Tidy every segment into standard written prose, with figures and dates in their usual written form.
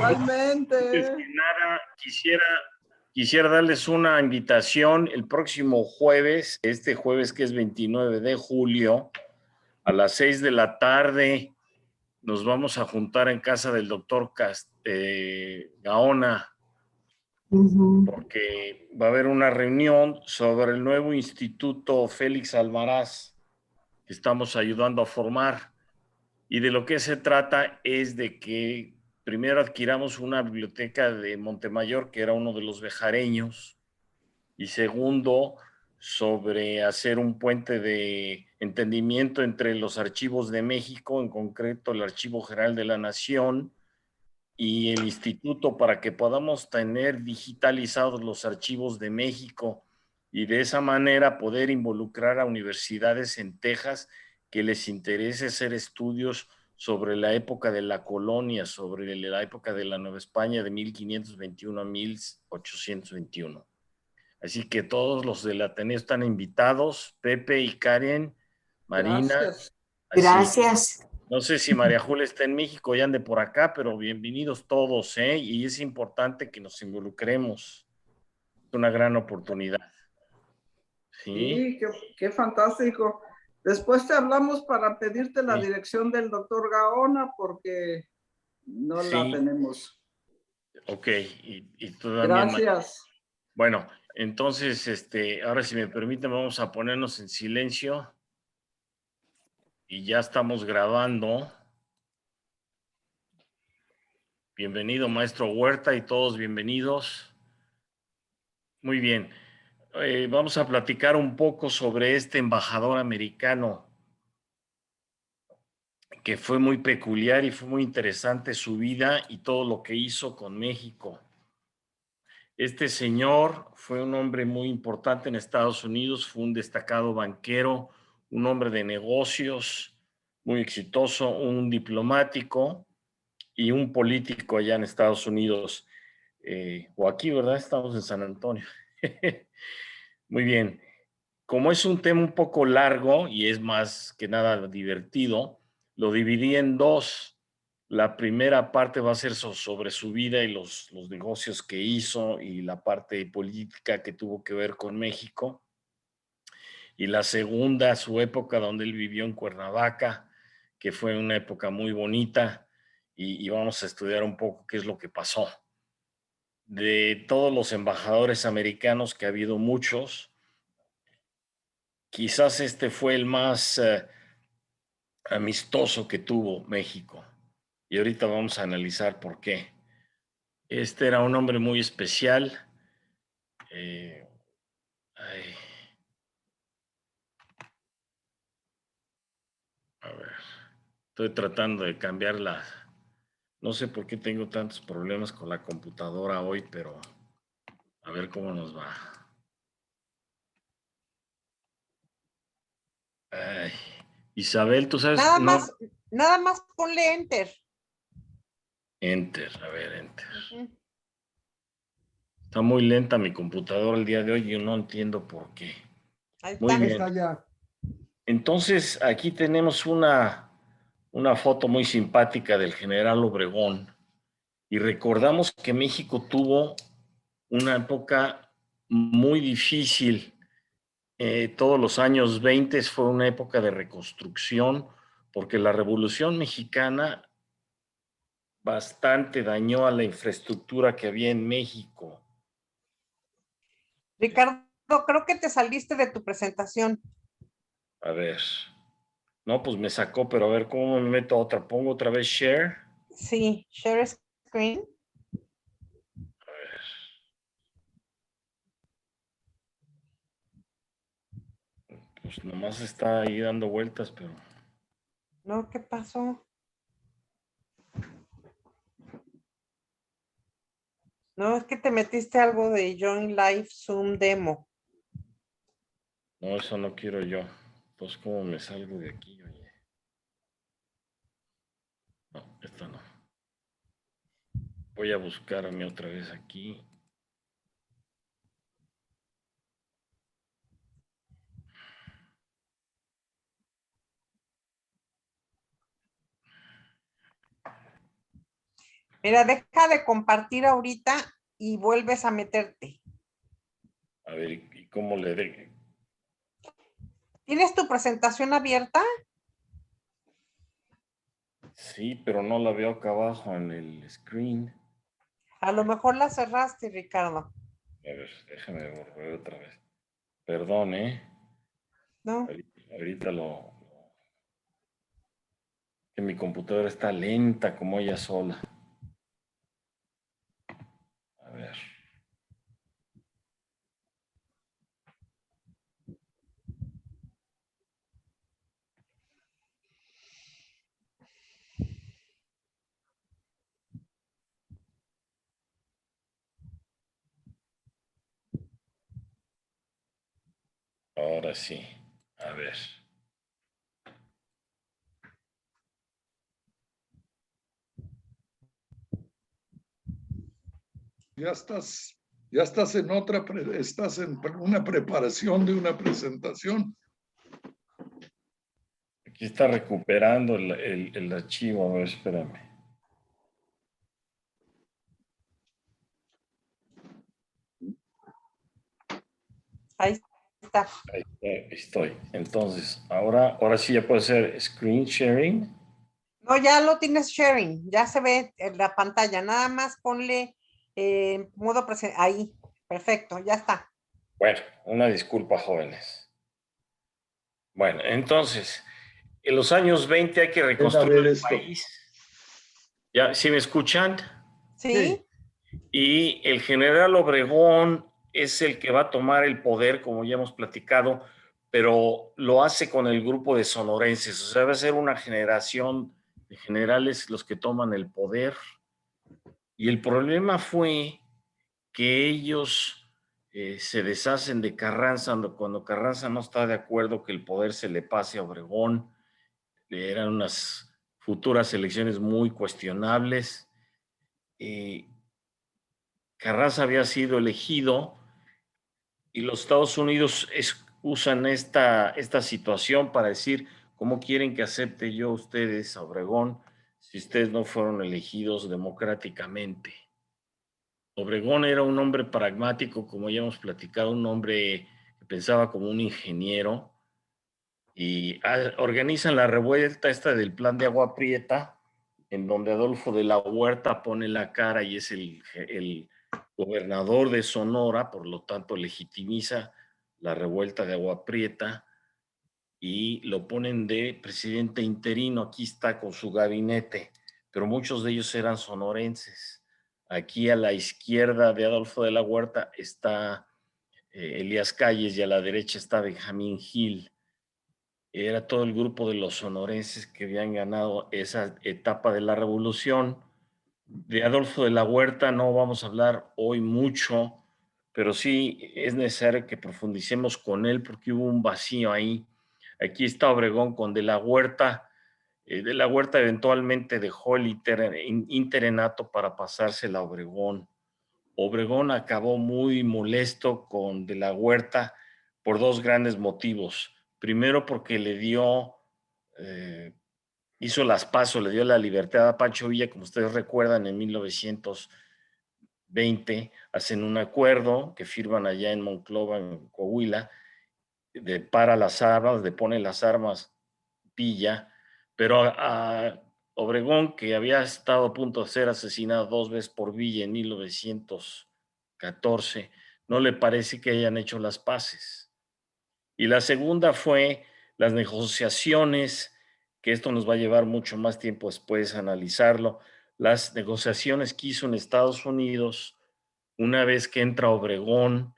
Antes que nada, quisiera darles una invitación el próximo jueves, este jueves que es 29 de julio, a las 6 de la tarde, nos vamos a juntar en casa del doctor Gaona, porque va a haber una reunión sobre el nuevo Instituto Félix Almaraz que estamos ayudando a formar. Y de lo que se trata es de que primero adquiramos una biblioteca de Montemayor, que era uno de los bejareños, y segundo, sobre hacer un puente de entendimiento entre los archivos de México, en concreto el Archivo General de la Nación y el Instituto, para que podamos tener digitalizados los archivos de México y de esa manera poder involucrar a universidades en Texas que les interese hacer estudios sobre la época de la colonia, sobre la época de la Nueva España de 1521 a 1821. Así que todos los del Ateneo están invitados, Pepe y Karen, Marina. Gracias. Así. Gracias. No sé si María Julia está en México y ande por acá, pero bienvenidos todos, ¿eh? Y es importante que nos involucremos. Es una gran oportunidad. Sí, qué fantástico. Después te hablamos para pedirte la dirección del doctor Gaona porque no la tenemos. Ok, y tú también. Gracias. Bueno, entonces, ahora si me permiten, vamos a ponernos en silencio. Y ya estamos grabando. Bienvenido, maestro Huerta, y todos bienvenidos. Muy bien. Vamos a platicar un poco sobre este embajador americano que fue muy peculiar y fue muy interesante su vida y todo lo que hizo con México. Este señor fue un hombre muy importante en Estados Unidos, fue un destacado banquero, un hombre de negocios, muy exitoso, un diplomático y un político allá en Estados Unidos. O aquí, ¿verdad? Estamos en San Antonio. Muy bien. Como es un tema un poco largo y es más que nada divertido, lo dividí en dos. La primera parte va a ser sobre su vida y los negocios que hizo y la parte política que tuvo que ver con México. Y la segunda, su época donde él vivió en Cuernavaca, que fue una época muy bonita y vamos a estudiar un poco qué es lo que pasó. De todos los embajadores americanos, que ha habido muchos, quizás este fue el más amistoso que tuvo México. Y ahorita vamos a analizar por qué. Este era un hombre muy especial. A ver, estoy tratando de cambiarla. No sé por qué tengo tantos problemas con la computadora hoy, pero a ver cómo nos va. Ay, Isabel, tú sabes. Nada más ponle enter. Enter, a ver, enter. Está muy lenta mi computadora el día de hoy y yo no entiendo por qué. Ahí está. Muy bien. Está ya. Entonces, aquí tenemos una foto muy simpática del general Obregón y recordamos que México tuvo una época muy difícil. Todos los años 20 fue una época de reconstrucción porque la Revolución Mexicana bastante dañó a la infraestructura que había en México. Ricardo, creo que te saliste de tu presentación. A ver. No, pues me sacó, pero a ver cómo me meto a otra. Pongo otra vez share. Sí, share screen. A ver. Pues nomás está ahí dando vueltas, pero. No, ¿qué pasó? No, es que te metiste algo de Join Live Zoom Demo. No, eso no quiero yo. Pues cómo me salgo de aquí, oye. No, esta no. Voy a buscarme otra vez aquí. Mira, deja de compartir ahorita y vuelves a meterte. A ver, ¿y cómo le de? ¿Tienes tu presentación abierta? Sí, pero no la veo acá abajo en el screen. A lo mejor la cerraste, Ricardo. A ver, déjame volver otra vez. Perdón, ¿eh? ¿No? Ahorita que mi computadora está lenta como ella sola. A ver. Ahora sí. A ver. Ya estás en otra, estás en una preparación de una presentación. Aquí está recuperando el archivo. A ver, espérame. Ahí está. Ahí estoy. Entonces, ahora sí ya puede ser screen sharing. No, ya lo tienes sharing, ya se ve en la pantalla. Nada más ponle modo presente. Ahí, perfecto, ya está. Bueno, una disculpa, jóvenes. Bueno, entonces, en los años 20 hay que Ven a reconstruir ver el esto. país. ¿Ya? ¿Sí me escuchan? ¿Sí? Y el general Obregón es el que va a tomar el poder, como ya hemos platicado, pero lo hace con el grupo de sonorenses. O sea, va a ser una generación de generales los que toman el poder. Y el problema fue que ellos se deshacen de Carranza cuando Carranza no está de acuerdo que el poder se le pase a Obregón. Eran unas futuras elecciones muy cuestionables. Carranza había sido elegido y los Estados Unidos usan esta situación para decir cómo quieren que acepte yo a ustedes a Obregón si ustedes no fueron elegidos democráticamente. Obregón era un hombre pragmático, como ya hemos platicado, un hombre que pensaba como un ingeniero y organizan la revuelta esta del plan de Agua Prieta, en donde Adolfo de la Huerta pone la cara y es el gobernador de Sonora, por lo tanto legitimiza la revuelta de Agua Prieta y lo ponen de presidente interino. Aquí está con su gabinete, pero muchos de ellos eran sonorenses. Aquí a la izquierda de Adolfo de la Huerta está Elías Calles y a la derecha está Benjamín Gil. Era todo el grupo de los sonorenses que habían ganado esa etapa de la revolución. De Adolfo de la Huerta no vamos a hablar hoy mucho, pero sí es necesario que profundicemos con él porque hubo un vacío ahí. Aquí está Obregón con de la Huerta. De la Huerta eventualmente dejó el interenato para pasársela a Obregón. Obregón acabó muy molesto con de la Huerta por dos grandes motivos. Primero porque le dio, hizo las pasos, le dio la libertad a Pancho Villa, como ustedes recuerdan, en 1920, hacen un acuerdo que firman allá en Monclova, en Coahuila, de para las armas, de pone las armas Villa, pero a Obregón, que había estado a punto de ser asesinado dos veces por Villa en 1914, no le parece que hayan hecho las paces. Y la segunda fue las negociaciones, que esto nos va a llevar mucho más tiempo después analizarlo, las negociaciones que hizo en Estados Unidos una vez que entra Obregón,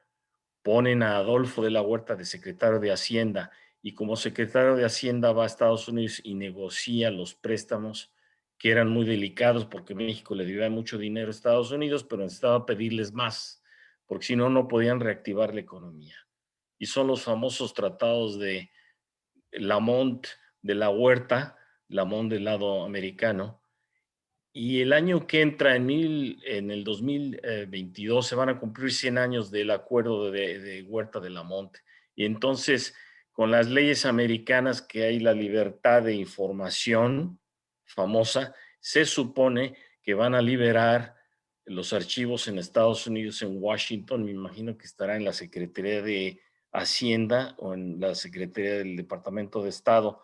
ponen a Adolfo de la Huerta de secretario de Hacienda y como secretario de Hacienda va a Estados Unidos y negocia los préstamos que eran muy delicados porque México le debía mucho dinero a Estados Unidos, pero necesitaba pedirles más, porque si no, no podían reactivar la economía. Y son los famosos tratados de Lamont de la Huerta, Lamont del lado americano, y el año que entra, en el 2022, se van a cumplir 100 años del acuerdo de Huerta de Lamont. Y entonces, con las leyes americanas que hay la libertad de información famosa, se supone que van a liberar los archivos en Estados Unidos, en Washington. Me imagino que estará en la Secretaría de Hacienda o en la Secretaría del Departamento de Estado.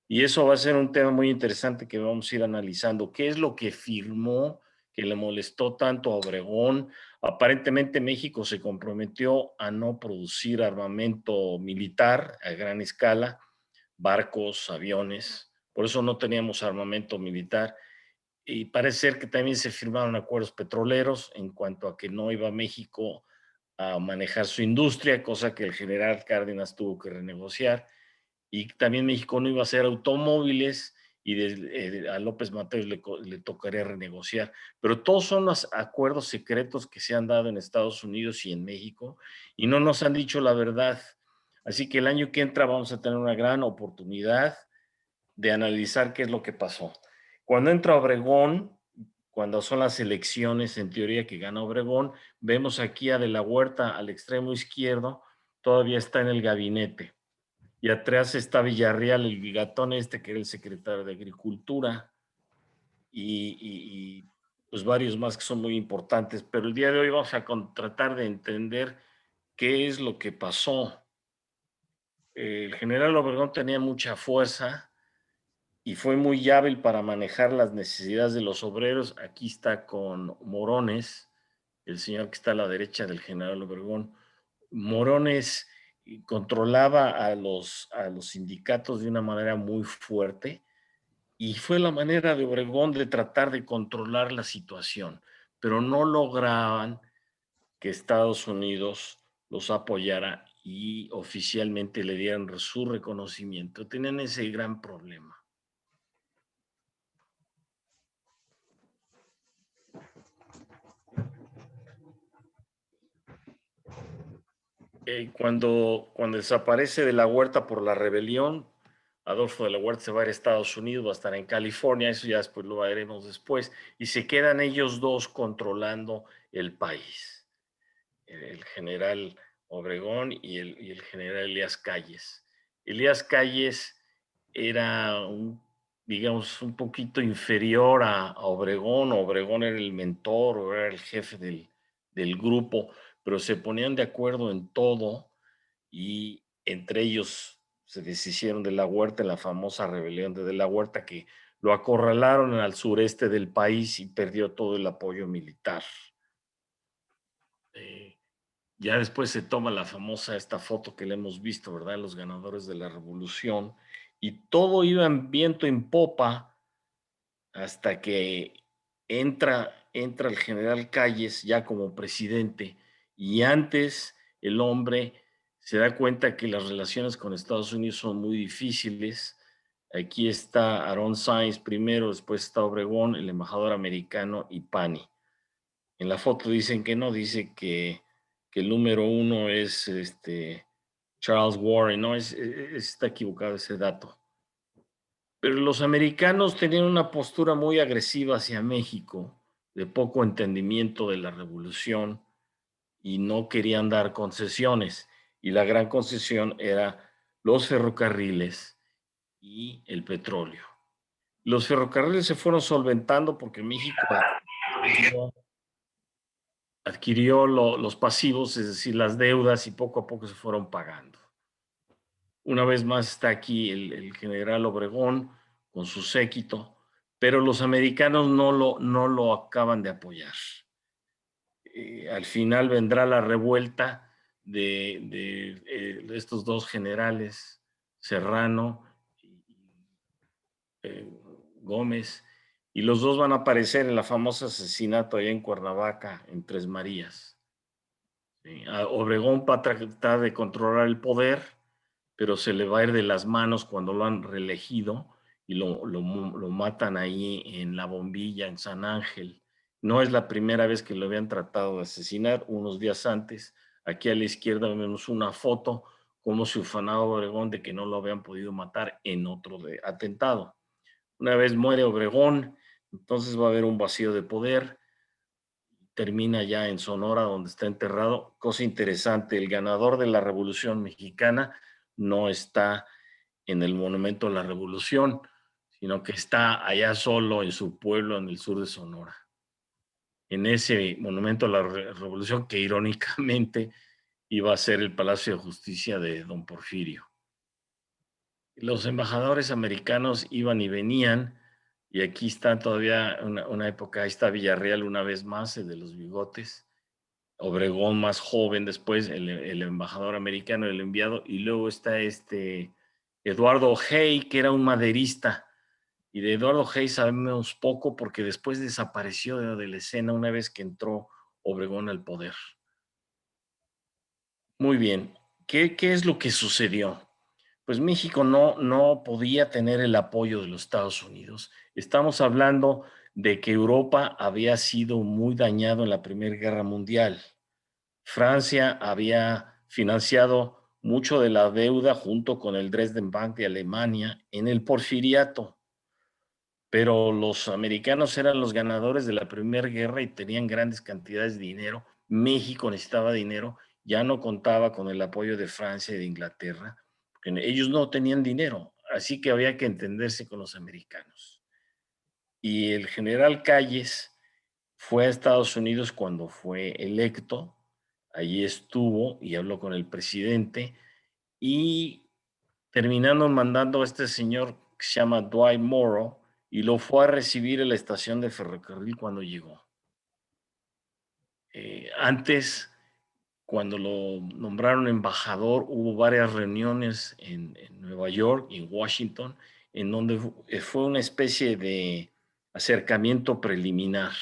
Y eso va a ser un tema muy interesante que vamos a ir analizando. ¿Qué es lo que firmó que le molestó tanto a Obregón? Aparentemente México se comprometió a no producir armamento militar a gran escala, barcos, aviones. Por eso no teníamos armamento militar. Y parece ser que también se firmaron acuerdos petroleros en cuanto a que no iba México a manejar su industria, cosa que el general Cárdenas tuvo que renegociar. Y también México no iba a hacer automóviles y a López Mateos le tocaría renegociar. Pero todos son los acuerdos secretos que se han dado en Estados Unidos y en México y no nos han dicho la verdad. Así que el año que entra vamos a tener una gran oportunidad de analizar qué es lo que pasó. Cuando entra Obregón, cuando son las elecciones, en teoría que gana Obregón, vemos aquí a De la Huerta al extremo izquierdo, todavía está en el gabinete. Y atrás está Villarreal, el gatón este, que era el secretario de Agricultura, y pues varios más que son muy importantes. Pero el día de hoy vamos a tratar de entender qué es lo que pasó. El general Obregón tenía mucha fuerza y fue muy hábil para manejar las necesidades de los obreros. Aquí está con Morones, el señor que está a la derecha del general Obregón. Morones controlaba a los sindicatos de una manera muy fuerte y fue la manera de Obregón de tratar de controlar la situación, pero no lograban que Estados Unidos los apoyara y oficialmente le dieran su reconocimiento. Tenían ese gran problema. Cuando desaparece de la Huerta por la rebelión, Adolfo de la Huerta se va a ir a Estados Unidos, va a estar en California, eso ya después lo veremos después, y se quedan ellos dos controlando el país, el general Obregón y el general Elías Calles. Elías Calles era digamos, un poquito inferior a Obregón. Obregón era el mentor o era el jefe del grupo, pero se ponían de acuerdo en todo y entre ellos se deshicieron de la Huerta en la famosa rebelión de la Huerta, que lo acorralaron al sureste del país y perdió todo el apoyo militar. Ya después se toma la famosa esta foto que le hemos visto, ¿verdad? Los ganadores de la revolución, y todo iba en viento en popa hasta que entra el general Calles ya como presidente, y antes el hombre se da cuenta que las relaciones con Estados Unidos son muy difíciles. Aquí está Aaron Sainz primero, después está Obregón, el embajador americano y Pani. En la foto dicen que no, dice que el número uno es Charles Warren, no, está equivocado ese dato. Pero los americanos tenían una postura muy agresiva hacia México, de poco entendimiento de la revolución, y no querían dar concesiones. Y la gran concesión era los ferrocarriles y el petróleo. Los ferrocarriles se fueron solventando porque México adquirió los pasivos, es decir, las deudas, y poco a poco se fueron pagando. Una vez más está aquí el general Obregón con su séquito, pero los americanos no lo acaban de apoyar. Al final vendrá la revuelta de estos dos generales, Serrano y Gómez, y los dos van a aparecer en la famosa asesinato allá en Cuernavaca, en Tres Marías. ¿Sí? Obregón va a tratar de controlar el poder, pero se le va a ir de las manos cuando lo han reelegido y lo matan ahí en La Bombilla, en San Ángel. No es la primera vez que lo habían tratado de asesinar. Unos días antes, aquí a la izquierda vemos una foto como se ufanaba Obregón de que no lo habían podido matar en otro atentado. Una vez muere Obregón, entonces va a haber un vacío de poder. Termina ya en Sonora, donde está enterrado. Cosa interesante, el ganador de la Revolución Mexicana no está en el Monumento a la Revolución, sino que está allá solo en su pueblo en el sur de Sonora, en ese monumento a la revolución que irónicamente iba a ser el Palacio de Justicia de don Porfirio. Los embajadores americanos iban y venían, y aquí está todavía una época, ahí está Villarreal una vez más, el de los bigotes, Obregón más joven después, el embajador americano, el enviado, y luego está Eduardo Hey, que era un maderista, y de Eduardo Hey sabemos poco porque después desapareció de la escena una vez que entró Obregón al poder. Muy bien, ¿qué es lo que sucedió? Pues México no podía tener el apoyo de los Estados Unidos. Estamos hablando de que Europa había sido muy dañado en la Primera Guerra Mundial. Francia había financiado mucho de la deuda junto con el Dresden Bank de Alemania en el Porfiriato, pero los americanos eran los ganadores de la Primera Guerra y tenían grandes cantidades de dinero. México necesitaba dinero, ya no contaba con el apoyo de Francia y de Inglaterra, porque ellos no tenían dinero, así que había que entenderse con los americanos. Y el general Calles fue a Estados Unidos cuando fue electo, allí estuvo y habló con el presidente y terminando mandando a este señor que se llama Dwight Morrow y lo fue a recibir en la estación de ferrocarril cuando llegó. Antes, cuando lo nombraron embajador, hubo varias reuniones en Nueva York y en Washington, en donde fue una especie de acercamiento preliminar.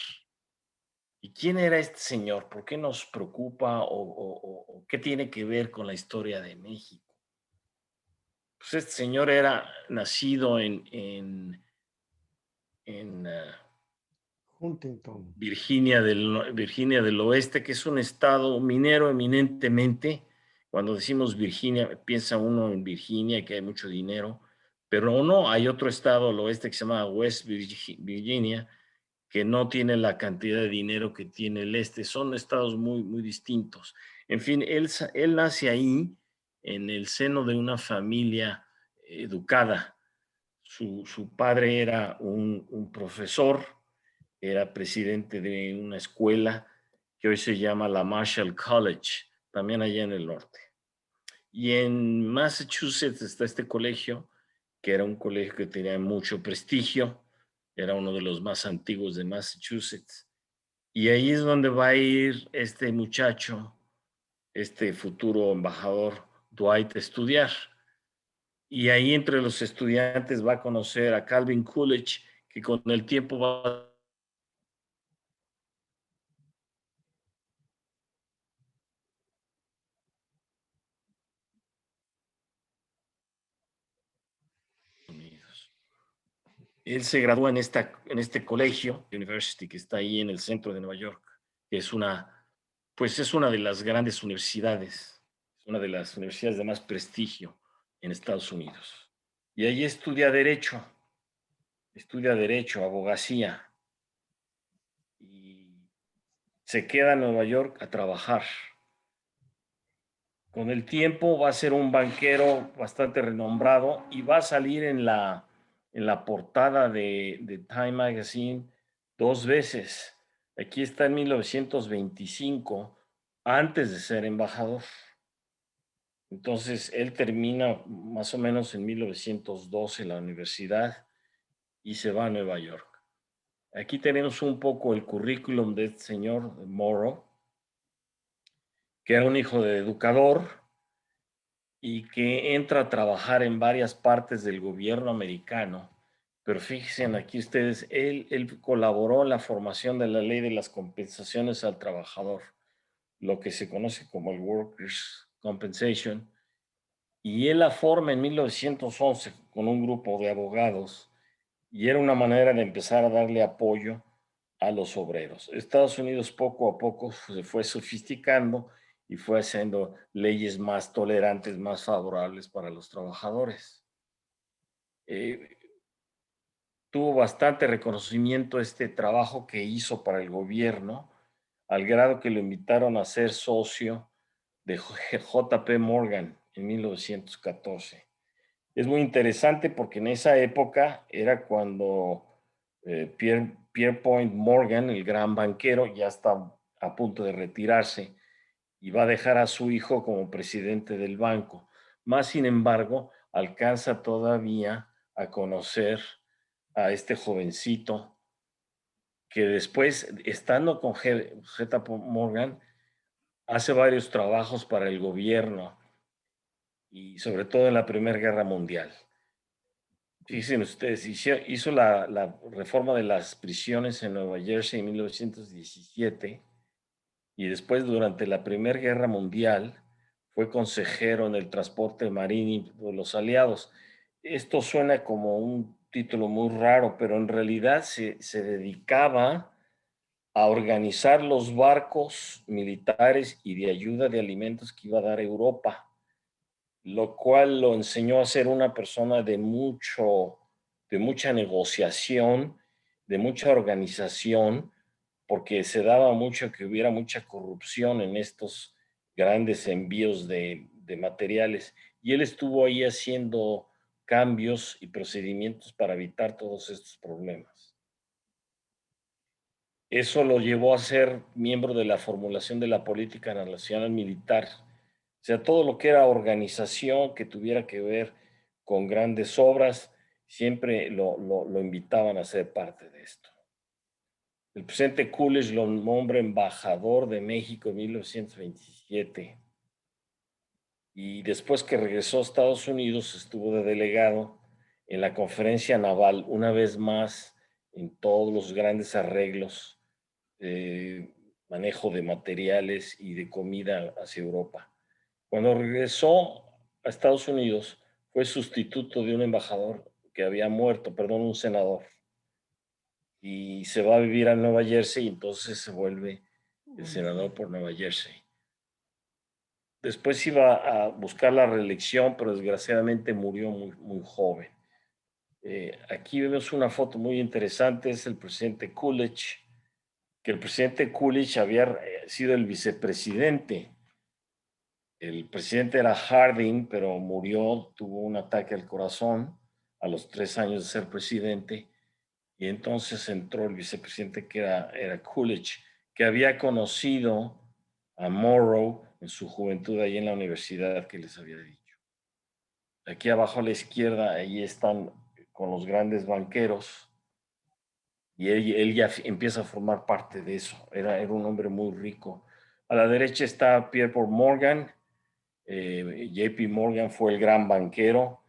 ¿Y quién era este señor? ¿Por qué nos preocupa o qué tiene que ver con la historia de México? Pues este señor era nacido en Huntington. Virginia del Oeste, que es un estado minero eminentemente. Cuando decimos Virginia, piensa uno en Virginia, que hay mucho dinero, pero no, hay otro estado al oeste que se llama West Virginia, que no tiene la cantidad de dinero que tiene el este. Son estados muy, muy distintos. En fin, él nace ahí, en el seno de una familia educada. Su padre era un profesor, era presidente de una escuela que hoy se llama la Marshall College, también allá en el norte. Y en Massachusetts está este colegio, que era un colegio que tenía mucho prestigio, era uno de los más antiguos de Massachusetts. Y ahí es donde va a ir este muchacho, este futuro embajador Dwight, a estudiar. Y ahí entre los estudiantes va a conocer a Calvin Coolidge, que con el tiempo va a Él se gradúa en este colegio, University, que está ahí en el centro de Nueva York, que es es una de las grandes universidades, es una de las universidades de más prestigio en Estados Unidos. Y ahí estudia abogacía, y se queda en Nueva York a trabajar. Con el tiempo va a ser un banquero bastante renombrado y va a salir en la portada de Time Magazine 2 veces. Aquí está en 1925, antes de ser embajador. Entonces, él termina más o menos en 1912 la universidad y se va a Nueva York. Aquí tenemos un poco el currículum de este señor Morrow, que era un hijo de educador y que entra a trabajar en varias partes del gobierno americano. Pero fíjense aquí ustedes, él colaboró en la formación de la ley de las compensaciones al trabajador, lo que se conoce como el Workers' Compensation, y él la forma en 1911 con un grupo de abogados, y era una manera de empezar a darle apoyo a los obreros. Estados Unidos poco a poco se fue sofisticando y fue haciendo leyes más tolerantes, más favorables para los trabajadores. Tuvo bastante reconocimiento este trabajo que hizo para el gobierno, al grado que lo invitaron a ser socio de JP Morgan en 1914. Es muy interesante porque en esa época era cuando Pierpont Morgan, el gran banquero, ya está a punto de retirarse y va a dejar a su hijo como presidente del banco. Más sin embargo, alcanza todavía a conocer a este jovencito que después, estando con JP Morgan, hace varios trabajos para el gobierno y sobre todo en la Primera Guerra Mundial. Fíjense ustedes, hizo la reforma de las prisiones en Nueva Jersey en 1917 y después durante la Primera Guerra Mundial fue consejero en el transporte marítimo de los aliados. Esto suena como un título muy raro, pero en realidad se dedicaba a organizar los barcos militares y de ayuda de alimentos que iba a dar Europa, lo cual lo enseñó a ser una persona de mucha negociación, de mucha organización, porque se daba mucho que hubiera mucha corrupción en estos grandes envíos de materiales. Y él estuvo ahí haciendo cambios y procedimientos para evitar todos estos problemas. Eso lo llevó a ser miembro de la formulación de la política nacional militar. O sea, todo lo que era organización que tuviera que ver con grandes obras, siempre lo invitaban a ser parte de esto. El presidente Coolidge lo nombra embajador de México en 1927. Y después que regresó a Estados Unidos, estuvo de delegado en la conferencia naval, una vez más en todos los grandes arreglos, manejo de materiales y de comida hacia Europa. Cuando regresó a Estados Unidos, fue sustituto de un embajador que había muerto, perdón, un senador. Y se va a vivir a Nueva Jersey y entonces se vuelve el senador por Nueva Jersey. Después iba a buscar la reelección, pero desgraciadamente murió muy joven. Aquí vemos una foto muy interesante, es el presidente Coolidge, que el presidente Coolidge había sido el vicepresidente. El presidente era Harding, pero murió, tuvo un ataque al corazón a los 3 años de ser presidente, y entonces entró el vicepresidente que era Coolidge, que había conocido a Morrow en su juventud ahí en la universidad que les había dicho. Aquí abajo a la izquierda, ahí están con los grandes banqueros, y él ya empieza a formar parte de eso. Era un hombre muy rico. A la derecha está Pierpont Morgan. JP Morgan fue el gran banquero,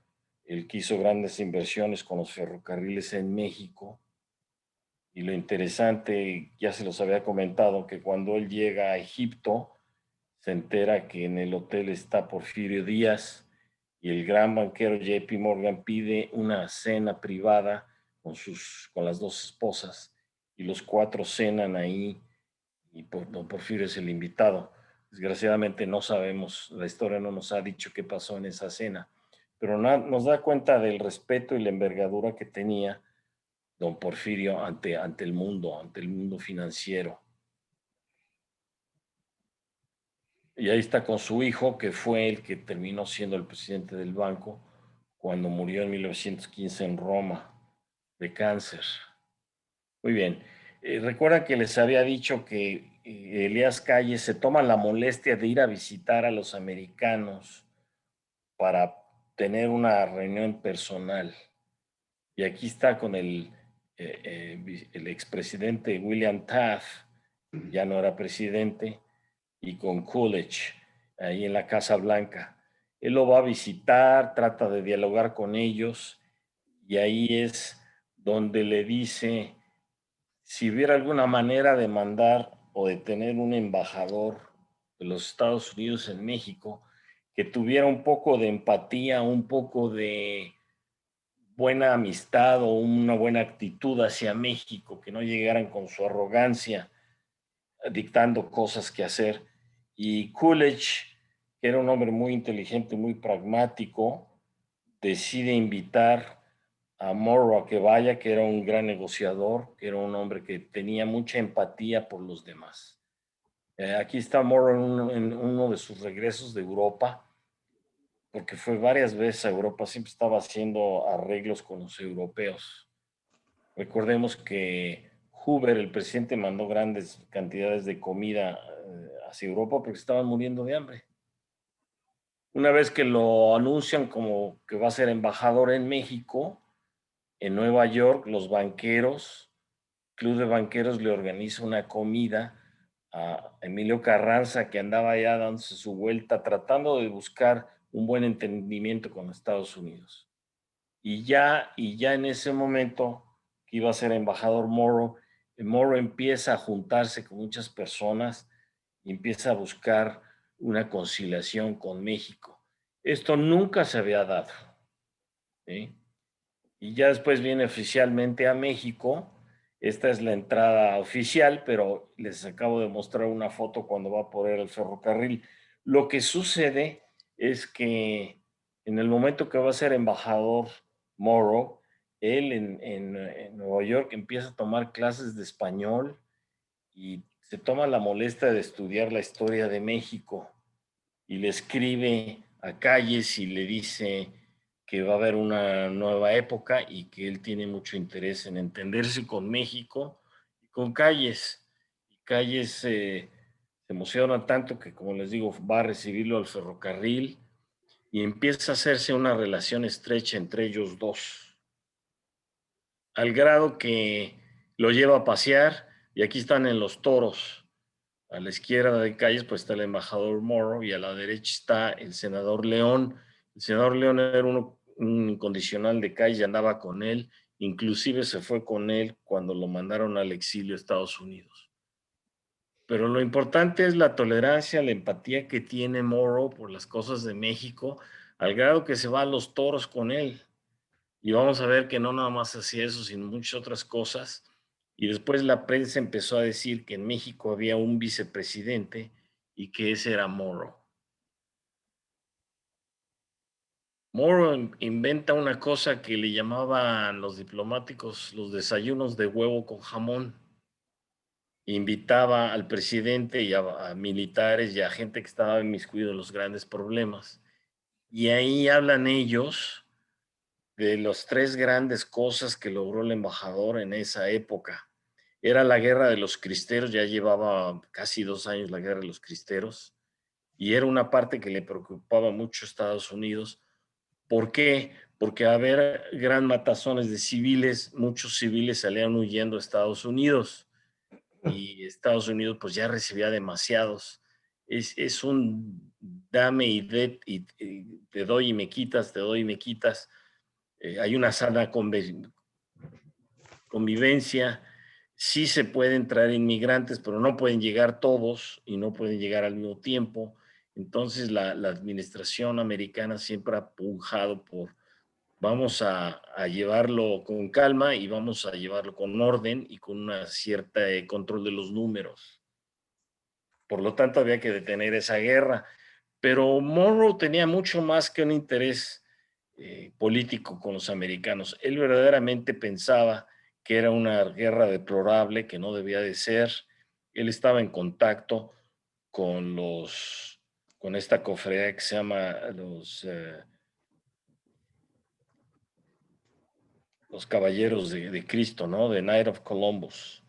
el que hizo grandes inversiones con los ferrocarriles en México. Y lo interesante, ya se los había comentado, que cuando él llega a Egipto, se entera que en el hotel está Porfirio Díaz y el gran banquero JP Morgan pide una cena privada con las 2 esposas y los 4 cenan ahí y don Porfirio es el invitado. Desgraciadamente no sabemos, la historia no nos ha dicho qué pasó en esa cena, pero nos da cuenta del respeto y la envergadura que tenía don Porfirio ante el mundo financiero. Y ahí está con su hijo, que fue el que terminó siendo el presidente del banco cuando murió en 1915 en Roma de cáncer. Muy bien. Recuerda que les había dicho que Elías Calles se toma la molestia de ir a visitar a los americanos para tener una reunión personal. Y aquí está con el expresidente William Taft, ya no era presidente, y con Coolidge, ahí en la Casa Blanca. Él lo va a visitar, trata de dialogar con ellos, y ahí es donde le dice si hubiera alguna manera de mandar o de tener un embajador de los Estados Unidos en México que tuviera un poco de empatía, un poco de buena amistad o una buena actitud hacia México, que no llegaran con su arrogancia dictando cosas que hacer. Y Coolidge, que era un hombre muy inteligente, muy pragmático, decide invitar a Morrow a que vaya, que era un gran negociador, que era un hombre que tenía mucha empatía por los demás. Aquí está Morrow en uno de sus regresos de Europa porque fue varias veces a Europa, siempre estaba haciendo arreglos con los europeos. Recordemos que Hoover, el presidente, mandó grandes cantidades de comida hacia Europa porque estaban muriendo de hambre. Una vez que lo anuncian como que va a ser embajador en México, en Nueva York, los banqueros, Club de Banqueros, le organiza una comida a Emilio Carranza, que andaba allá dándose su vuelta, tratando de buscar un buen entendimiento con Estados Unidos. Y ya en ese momento que iba a ser embajador Morrow empieza a juntarse con muchas personas y empieza a buscar una conciliación con México. Esto nunca se había dado, ¿sí? Y ya después viene oficialmente a México. Esta es la entrada oficial, pero les acabo de mostrar una foto cuando va por el ferrocarril. Lo que sucede es que en el momento que va a ser embajador Morrow, él en Nueva York empieza a tomar clases de español y se toma la molestia de estudiar la historia de México y le escribe a Calles y le dice que va a haber una nueva época y que él tiene mucho interés en entenderse con México y con Calles. Y Calles se emociona tanto que, como les digo, va a recibirlo al ferrocarril y empieza a hacerse una relación estrecha entre ellos dos, al grado que lo lleva a pasear y aquí están en Los Toros. A la izquierda de Calles pues está el embajador Morrow y a la derecha está el senador León. El senador León era un incondicional de Calles y andaba con él. Inclusive se fue con él cuando lo mandaron al exilio a Estados Unidos. Pero lo importante es la tolerancia, la empatía que tiene Morrow por las cosas de México, al grado que se va a Los Toros con él. Y vamos a ver que no nada más hacía eso, sino muchas otras cosas. Y después la prensa empezó a decir que en México había un vicepresidente y que ese era Morrow. Morrow inventa una cosa que le llamaban los diplomáticos los desayunos de huevo con jamón. Invitaba al presidente y a militares y a gente que estaba inmiscuido en los grandes problemas. Y ahí hablan ellos de las tres grandes cosas que logró el embajador en esa época. Era la guerra de los cristeros, ya llevaba casi 2 años la guerra de los cristeros, y era una parte que le preocupaba mucho a Estados Unidos. ¿Por qué? Porque a haber gran matazones de civiles, muchos civiles salían huyendo a Estados Unidos, y Estados Unidos pues ya recibía demasiados. Es un dame y te doy y me quitas, te doy y me quitas. Hay una sana convivencia, sí se pueden traer inmigrantes, pero no pueden llegar todos y no pueden llegar al mismo tiempo. Entonces la administración americana siempre ha pujado por vamos a llevarlo con calma y vamos a llevarlo con orden y con una cierta control de los números. Por lo tanto, había que detener esa guerra. Pero Monroe tenía mucho más que un interés político con los americanos. Él verdaderamente pensaba que era una guerra deplorable, que no debía de ser. Él estaba en contacto con con esta cofradía que se llama los Caballeros de Cristo, ¿no? The Knight of Columbus.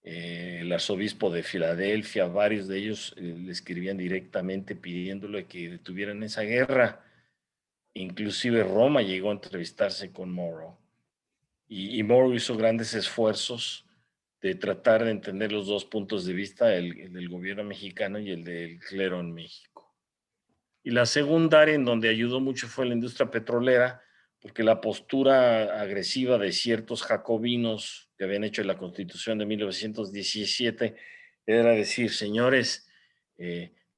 El arzobispo de Filadelfia, varios de ellos le escribían directamente pidiéndole que detuvieran esa guerra. Inclusive Roma llegó a entrevistarse con Morrow. Y Morrow hizo grandes esfuerzos de tratar de entender los dos puntos de vista, el del gobierno mexicano y el del clero en México. Y la segunda área en donde ayudó mucho fue la industria petrolera, porque la postura agresiva de ciertos jacobinos que habían hecho en la Constitución de 1917 era decir, señores,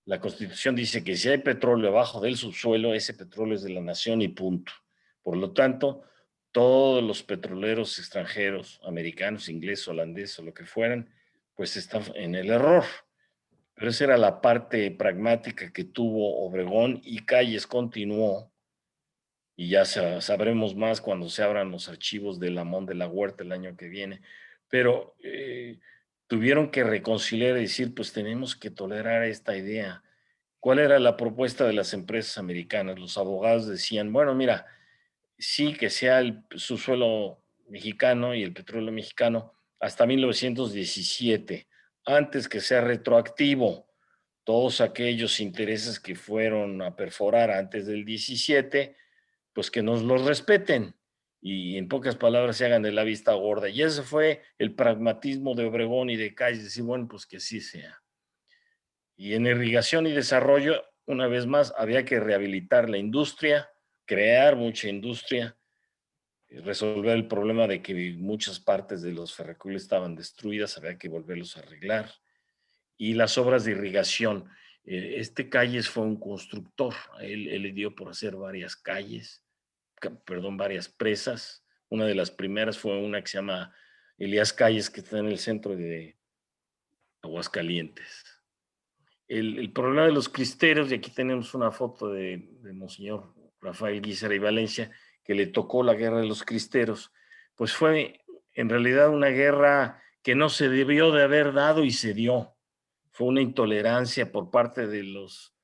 la Constitución dice que si hay petróleo abajo del subsuelo, ese petróleo es de la nación y punto. Por lo tanto, todos los petroleros extranjeros, americanos, ingleses, holandeses o lo que fueran, pues están en el error. Pero esa era la parte pragmática que tuvo Obregón y Calles continuó. Y ya sabremos más cuando se abran los archivos de Lamón de la Huerta el año que viene. Pero tuvieron que reconciliar y decir, pues tenemos que tolerar esta idea ¿Cuál era la propuesta de las empresas americanas? Los abogados decían, bueno, mira, sí que sea el subsuelo mexicano y el petróleo mexicano hasta 1917, antes que sea retroactivo. Todos aquellos intereses que fueron a perforar antes del 17, pues que nos los respeten y en pocas palabras se hagan de la vista gorda. Y ese fue el pragmatismo de Obregón y de Calles, decir, bueno, pues que sí sea. Y en irrigación y desarrollo, una vez más, había que rehabilitar la industria, crear mucha industria, resolver el problema de que muchas partes de los ferrocarriles estaban destruidas, había que volverlos a arreglar. Y las obras de irrigación. Este Calles fue un constructor, él le dio por hacer varias calles, varias presas. Una de las primeras fue una que se llama Elías Calles, que está en el centro de Aguascalientes. El problema de los cristeros, y aquí tenemos una foto de Monseñor Rafael Guízar y Valencia, que le tocó la guerra de los cristeros, pues fue en realidad una guerra que no se debió de haber dado y se dio. Fue una intolerancia por parte de los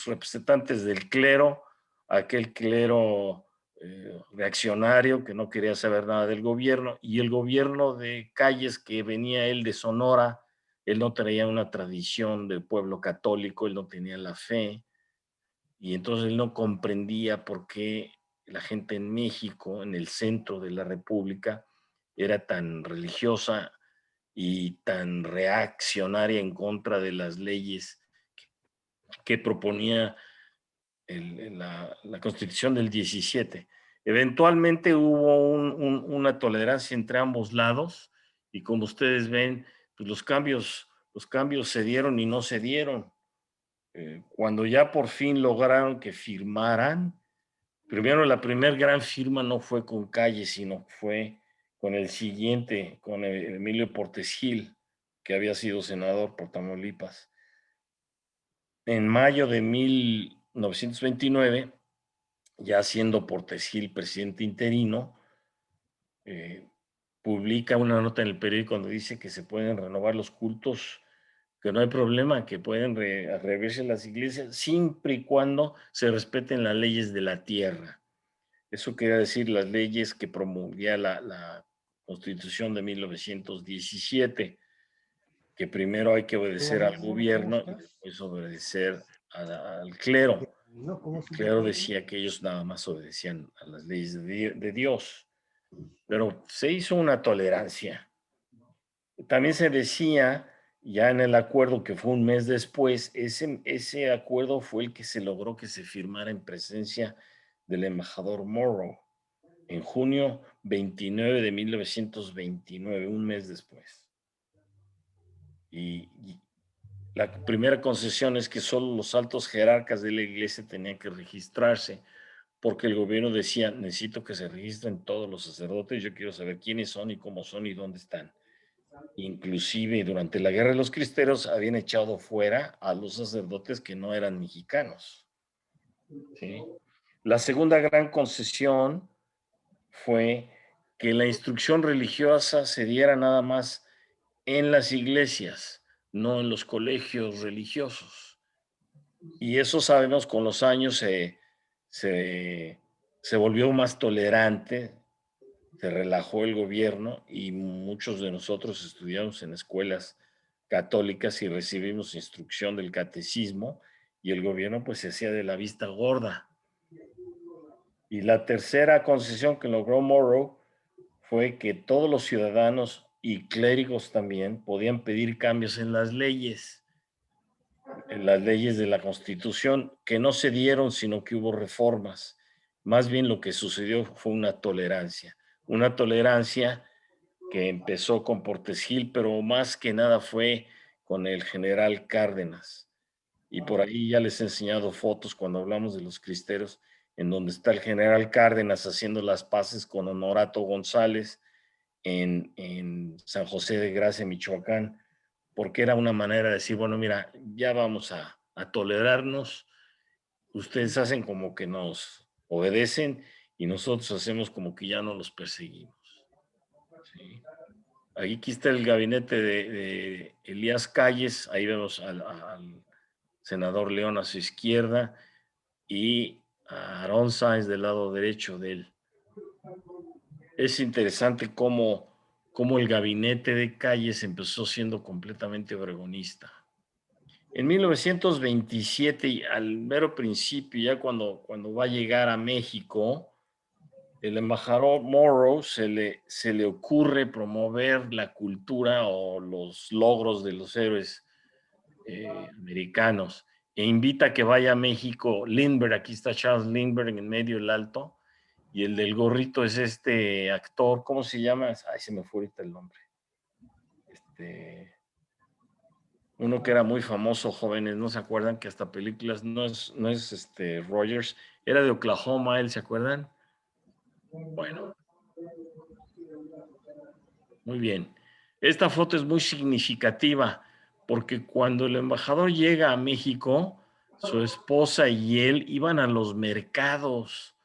representantes del clero, aquel clero reaccionario que no quería saber nada del gobierno, y el gobierno de Calles, que venía él de Sonora, él no tenía una tradición del pueblo católico, él no tenía la fe, y entonces él no comprendía por qué la gente en México, en el centro de la República, era tan religiosa y tan reaccionaria en contra de las leyes que proponía la Constitución del 17. Eventualmente hubo una tolerancia entre ambos lados y como ustedes ven, pues los cambios se dieron y no se dieron. Cuando ya por fin lograron que firmaran, primero la primera gran firma no fue con Calles, sino fue con el siguiente, con Emilio Portes Gil, que había sido senador por Tamaulipas. En mayo de 1929, ya siendo Portes Gil presidente interino, publica una nota en el periódico donde dice que se pueden renovar los cultos, que no hay problema, que pueden reabrirse las iglesias siempre y cuando se respeten las leyes de la tierra. Eso quería decir las leyes que promulgía la Constitución de 1917, que primero hay que obedecer al gobierno y después obedecer al clero. El clero decía que ellos nada más obedecían a las leyes de Dios, pero se hizo una tolerancia. También se decía, ya en el acuerdo que fue un mes después, ese acuerdo fue el que se logró que se firmara en presencia del embajador Morrow en junio 29 de 1929, un mes después. Y la primera concesión es que solo los altos jerarcas de la iglesia tenían que registrarse, porque el gobierno decía, necesito que se registren todos los sacerdotes, yo quiero saber quiénes son y cómo son y dónde están. Inclusive durante la Guerra de los Cristeros habían echado fuera a los sacerdotes que no eran mexicanos. ¿Sí? La segunda gran concesión fue que la instrucción religiosa se diera nada más en las iglesias, no en los colegios religiosos. Y eso sabemos con los años se volvió más tolerante, se relajó el gobierno y muchos de nosotros estudiamos en escuelas católicas y recibimos instrucción del catecismo y el gobierno pues se hacía de la vista gorda. Y la tercera concesión que logró Morrow fue que todos los ciudadanos y clérigos también podían pedir cambios en las leyes de la Constitución, que no se dieron, sino que hubo reformas. Más bien lo que sucedió fue una tolerancia que empezó con Portes Gil, pero más que nada fue con el general Cárdenas. Y por ahí ya les he enseñado fotos cuando hablamos de los cristeros, en donde está el general Cárdenas haciendo las paces con Honorato González en San José de Gracia, Michoacán, porque era una manera de decir, bueno, mira, ya vamos a tolerarnos, ustedes hacen como que nos obedecen y nosotros hacemos como que ya no los perseguimos. ¿Sí? Aquí está el gabinete de Elías Calles, ahí vemos al senador León a su izquierda y a Aaron Sáenz del lado derecho de él. Es interesante cómo el gabinete de Calles empezó siendo completamente obregonista. En 1927, y al mero principio, ya cuando va a llegar a México, el embajador Morrow se le ocurre promover la cultura o los logros de los héroes americanos e invita a que vaya a México Lindbergh. Aquí está Charles Lindbergh en medio, el alto, y el del gorrito es este actor, ¿cómo se llama? Ay, se me fue ahorita el nombre. Uno que era muy famoso, jóvenes, ¿no se acuerdan? Que hasta películas, no es Rogers, era de Oklahoma, ¿él se acuerdan? Bueno, muy bien. Esta foto es muy significativa porque cuando el embajador llega a México, su esposa y él iban a los mercados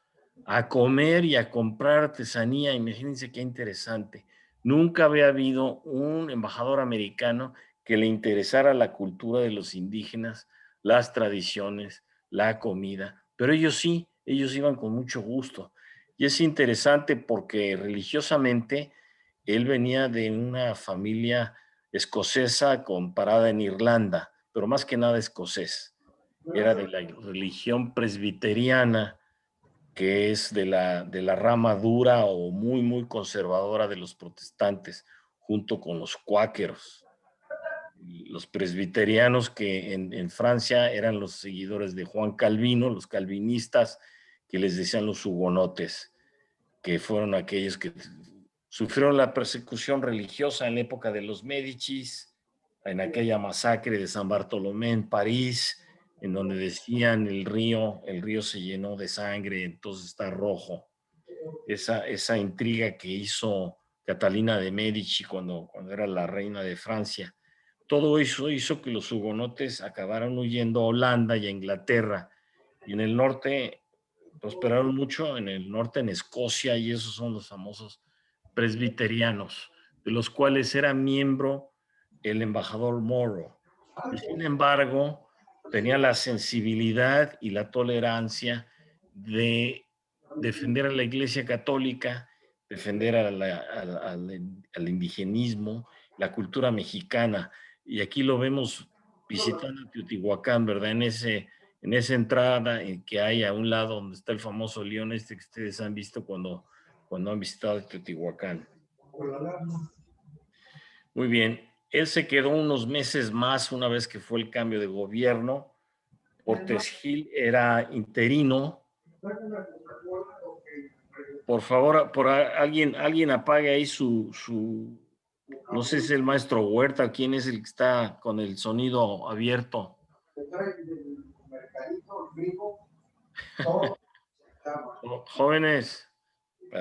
a comer y a comprar artesanía. Imagínense qué interesante. Nunca había habido un embajador americano que le interesara la cultura de los indígenas, las tradiciones, la comida, pero ellos sí, ellos iban con mucho gusto. Y es interesante porque religiosamente él venía de una familia escocesa con parada en Irlanda, pero más que nada escocés. Era de la religión presbiteriana, que es de la rama dura o muy, muy conservadora de los protestantes, junto con los cuáqueros. Los presbiterianos que en Francia eran los seguidores de Juan Calvino, los calvinistas, que les decían los hugonotes, que fueron aquellos que sufrieron la persecución religiosa en la época de los Médicis, en aquella masacre de San Bartolomé en París, en donde decían el río se llenó de sangre, entonces está rojo. Esa intriga que hizo Catalina de Medici cuando era la reina de Francia. Todo eso hizo que los hugonotes acabaran huyendo a Holanda y a Inglaterra. Y en el norte prosperaron mucho, en el norte, en Escocia, y esos son los famosos presbiterianos, de los cuales era miembro el embajador Morrow. Y sin embargo, tenía la sensibilidad y la tolerancia de defender a la Iglesia Católica, defender al indigenismo, la cultura mexicana. Y aquí lo vemos visitando Teotihuacán, ¿verdad? En esa entrada que hay a un lado donde está el famoso león que ustedes han visto cuando han visitado Teotihuacán. Muy bien. Él se quedó unos meses más una vez que fue el cambio de gobierno. Portes Gil era interino. Por favor, alguien apague ahí no sé si es el maestro Huerta, quién es el que está con el sonido abierto. Jóvenes.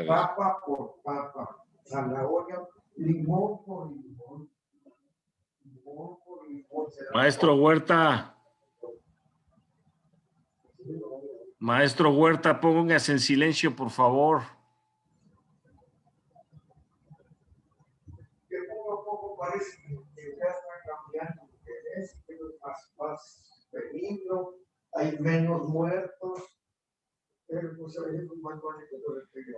Papa por papa, zanahoria, limón por limón, limón por limón. Maestro Huerta. Maestro Huerta, póngase en silencio, por favor. Que poco a poco parece que ya está cambiando, que es más benigno, hay menos muertos, pero pues a veces más vale que lo repegue.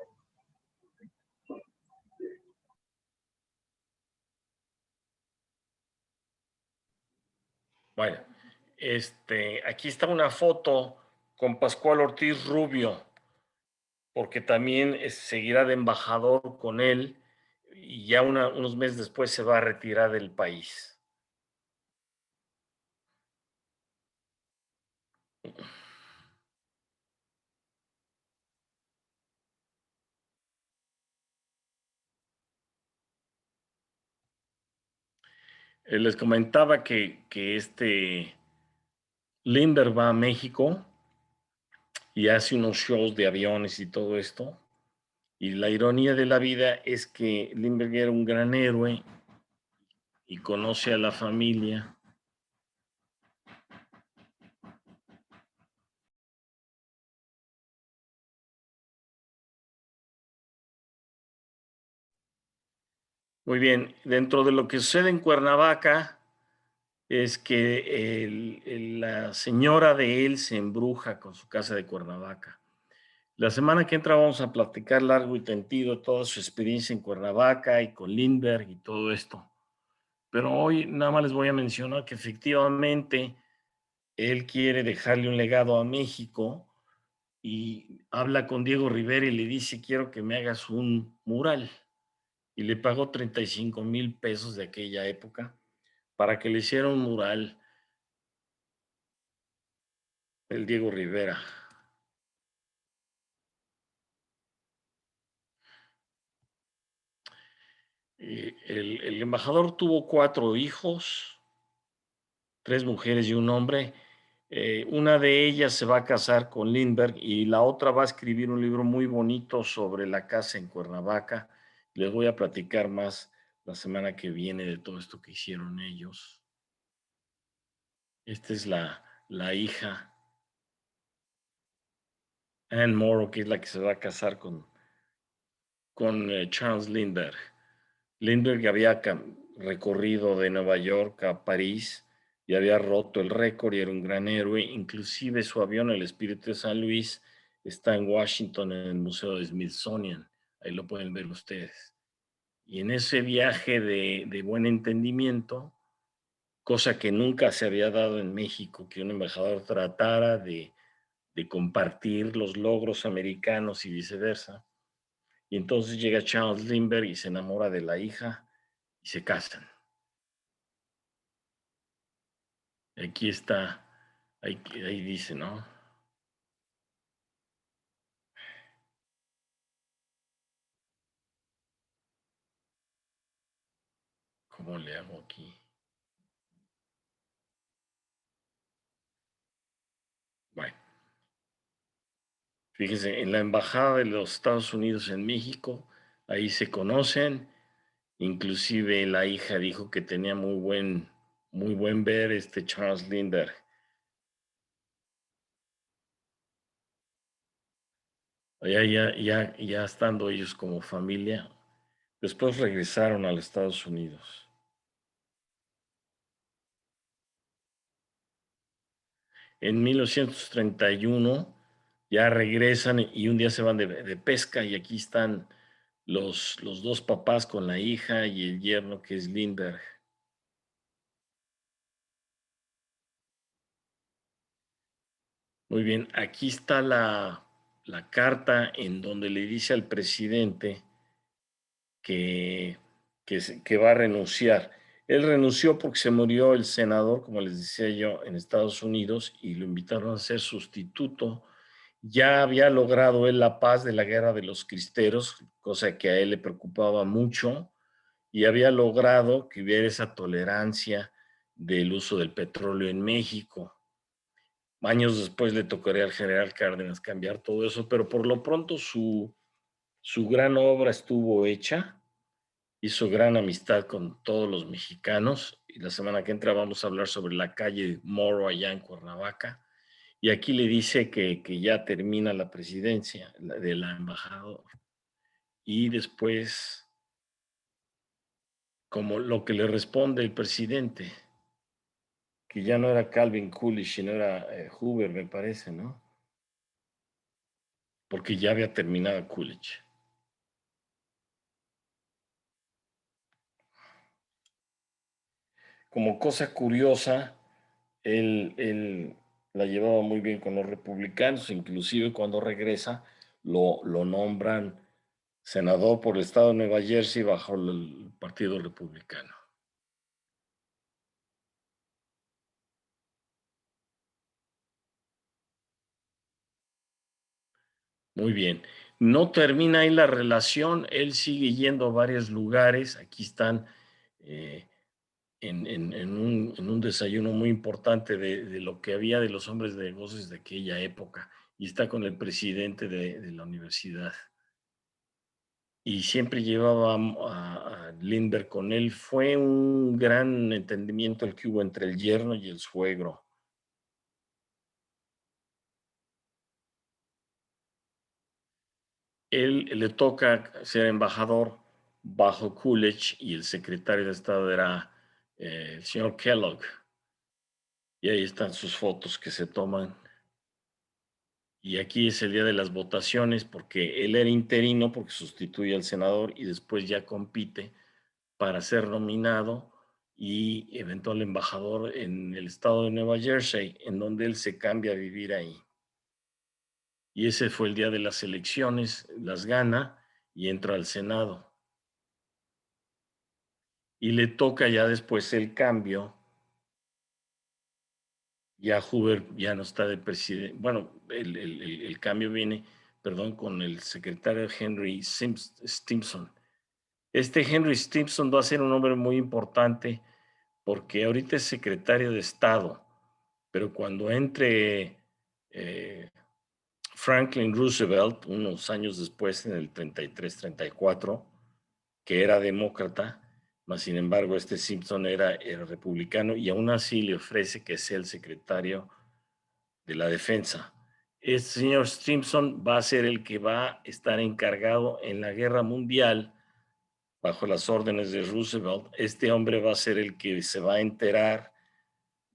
Bueno, aquí está una foto con Pascual Ortiz Rubio, porque también seguirá de embajador con él y ya unos meses después se va a retirar del país. Les comentaba que Lindbergh va a México y hace unos shows de aviones y todo esto. Y la ironía de la vida es que Lindbergh era un gran héroe y conoce a la familia. Muy bien, dentro de lo que sucede en Cuernavaca, es que la señora de él se embruja con su casa de Cuernavaca. La semana que entra vamos a platicar largo y tendido toda su experiencia en Cuernavaca y con Lindbergh y todo esto. Pero hoy nada más les voy a mencionar que efectivamente él quiere dejarle un legado a México y habla con Diego Rivera y le dice, quiero que me hagas un mural. Y le pagó 35,000 pesos de aquella época para que le hiciera un mural el Diego Rivera. El embajador tuvo 4 hijos, 3 mujeres y un hombre. Una de ellas se va a casar con Lindbergh y la otra va a escribir un libro muy bonito sobre la casa en Cuernavaca. Les voy a platicar más la semana que viene de todo esto que hicieron ellos. Esta es la hija, Anne Morrow, que es la que se va a casar con Charles Lindbergh. Lindbergh había recorrido de Nueva York a París y había roto el récord y era un gran héroe. Inclusive su avión, el Espíritu de San Luis, está en Washington, en el Museo de Smithsonian. Ahí lo pueden ver ustedes. Y en ese viaje de buen entendimiento, cosa que nunca se había dado en México, que un embajador tratara de compartir los logros americanos y viceversa. Y entonces llega Charles Lindbergh y se enamora de la hija y se casan. Aquí está, ahí dice, ¿no? ¿Cómo le hago aquí? Bueno, fíjense, en la Embajada de los Estados Unidos en México, ahí se conocen, inclusive la hija dijo que tenía muy buen ver Charles Lindbergh. Allá ya estando ellos como familia, después regresaron a los Estados Unidos. En 1931 ya regresan y un día se van de pesca y aquí están los 2 papás con la hija y el yerno que es Lindbergh. Muy bien, aquí está la carta en donde le dice al presidente que, que va a renunciar. Él renunció porque se murió el senador, como les decía yo, en Estados Unidos y lo invitaron a ser sustituto. Ya había logrado él la paz de la guerra de los cristeros, cosa que a él le preocupaba mucho, y había logrado que hubiera esa tolerancia del uso del petróleo en México. Años después le tocaría al general Cárdenas cambiar todo eso, pero por lo pronto su gran obra estuvo hecha, hizo gran amistad con todos los mexicanos, y la semana que entra vamos a hablar sobre la calle Moro allá en Cuernavaca. Y aquí le dice que ya termina la presidencia de la embajada y después, como lo que le responde el presidente, que ya no era Calvin Coolidge, sino era Hoover, me parece, ¿no? Porque ya había terminado Coolidge. Como cosa curiosa, él la llevaba muy bien con los republicanos, inclusive cuando regresa lo nombran senador por el estado de Nueva Jersey bajo el Partido Republicano. Muy bien. No termina ahí la relación, él sigue yendo a varios lugares. Aquí están eh, en un desayuno muy importante de lo que había de los hombres de negocios de aquella época y está con el presidente de la universidad. Y siempre llevaba a Lindbergh con él. Fue un gran entendimiento el que hubo entre el yerno y el suegro. Él le toca ser embajador bajo Coolidge y el secretario de Estado era el señor Kellogg. Y ahí están sus fotos que se toman. Y aquí es el día de las votaciones porque él era interino porque sustituye al senador y después ya compite para ser nominado y eventual embajador en el estado de Nueva Jersey, en donde él se cambia a vivir ahí. Y ese fue el día de las elecciones, las gana y entra al Senado. Y le toca ya después el cambio. Ya Hoover ya no está de presidente. Bueno, el cambio viene, perdón, con el secretario Henry Stimson. Este Henry Stimson va a ser un hombre muy importante porque ahorita es secretario de Estado, pero cuando entre Franklin Roosevelt, unos años después, en el 33-34, que era demócrata, mas sin embargo este Simpson era republicano y aún así le ofrece que sea el secretario de la defensa. Este señor Stimson va a ser el que va a estar encargado en la guerra mundial bajo las órdenes de Roosevelt. Este hombre va a ser el que se va a enterar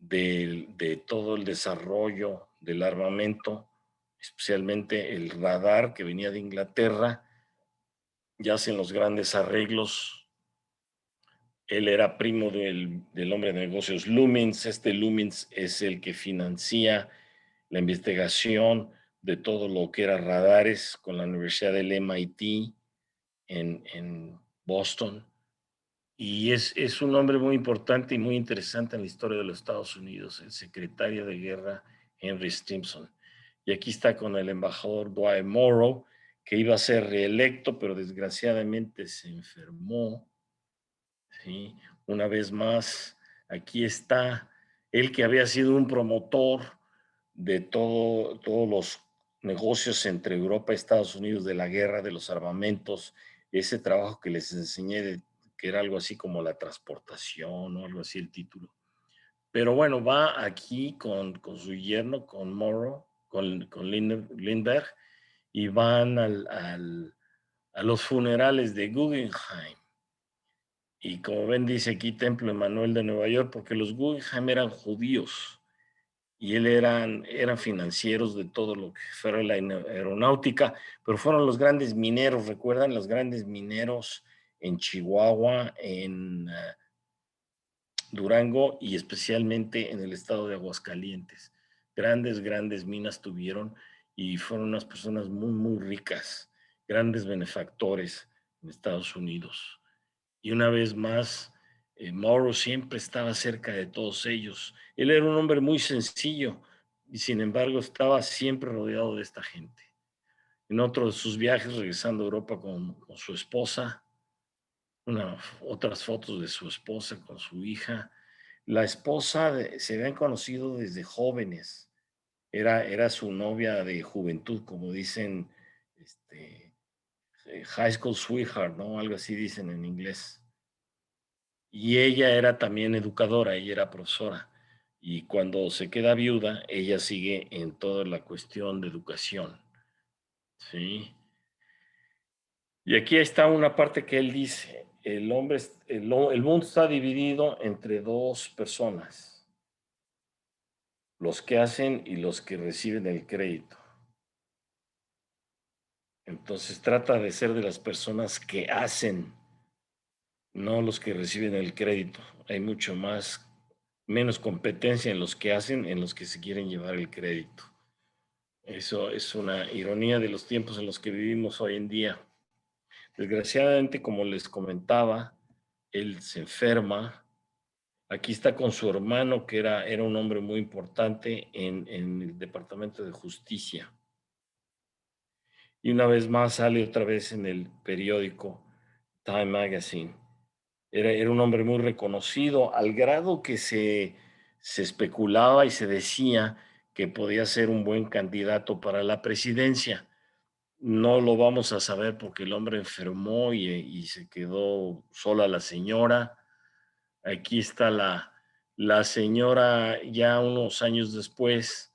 de todo el desarrollo del armamento, especialmente el radar que venía de Inglaterra. Ya hacen los grandes arreglos. Él era primo del hombre de negocios Lumens. Este Lumens es el que financia la investigación de todo lo que era radares con la Universidad del MIT en Boston. Y es un hombre muy importante y muy interesante en la historia de los Estados Unidos, el secretario de guerra Henry Stimson. Y aquí está con el embajador Dwight Morrow, que iba a ser reelecto, pero desgraciadamente se enfermó. ¿Sí? Una vez más, aquí está él que había sido un promotor de todos los negocios entre Europa y Estados Unidos, de la guerra, de los armamentos, ese trabajo que les enseñé, que era algo así como la transportación o algo así el título. Pero bueno, va aquí con su yerno, con Morrow, con Lindbergh, y van a los funerales de Guggenheim. Y como ven, dice aquí Templo Emanuel de Nueva York, porque los Guggenheim eran judíos y eran financieros de todo lo que fuera la aeronáutica, pero fueron los grandes mineros, ¿recuerdan? Los grandes mineros en Chihuahua, en Durango y especialmente en el estado de Aguascalientes. Grandes minas tuvieron y fueron unas personas muy ricas, grandes benefactores en Estados Unidos. Y una vez más, Morrow siempre estaba cerca de todos ellos. Él era un hombre muy sencillo y sin embargo estaba siempre rodeado de esta gente. En otro de sus viajes, regresando a Europa con su esposa, otras fotos de su esposa con su hija. La esposa se habían conocido desde jóvenes. Era su novia de juventud, como dicen, high school sweetheart, ¿no? Algo así dicen en inglés. Y ella era también educadora, ella era profesora. Y cuando se queda viuda, ella sigue en toda la cuestión de educación. ¿Sí? Y aquí está una parte que él dice, el mundo está dividido entre dos personas, los que hacen y los que reciben el crédito. Entonces trata de ser de las personas que hacen, no los que reciben el crédito. Hay menos competencia en los que hacen, en los que se quieren llevar el crédito. Eso es una ironía de los tiempos en los que vivimos hoy en día. Desgraciadamente, como les comentaba, él se enferma. Aquí está con su hermano, que era un hombre muy importante en el Departamento de Justicia. Y una vez más sale otra vez en el periódico Time Magazine. Era un hombre muy reconocido, al grado que se especulaba y se decía que podía ser un buen candidato para la presidencia. No lo vamos a saber porque el hombre enfermó y se quedó sola la señora. Aquí está la señora ya unos años después,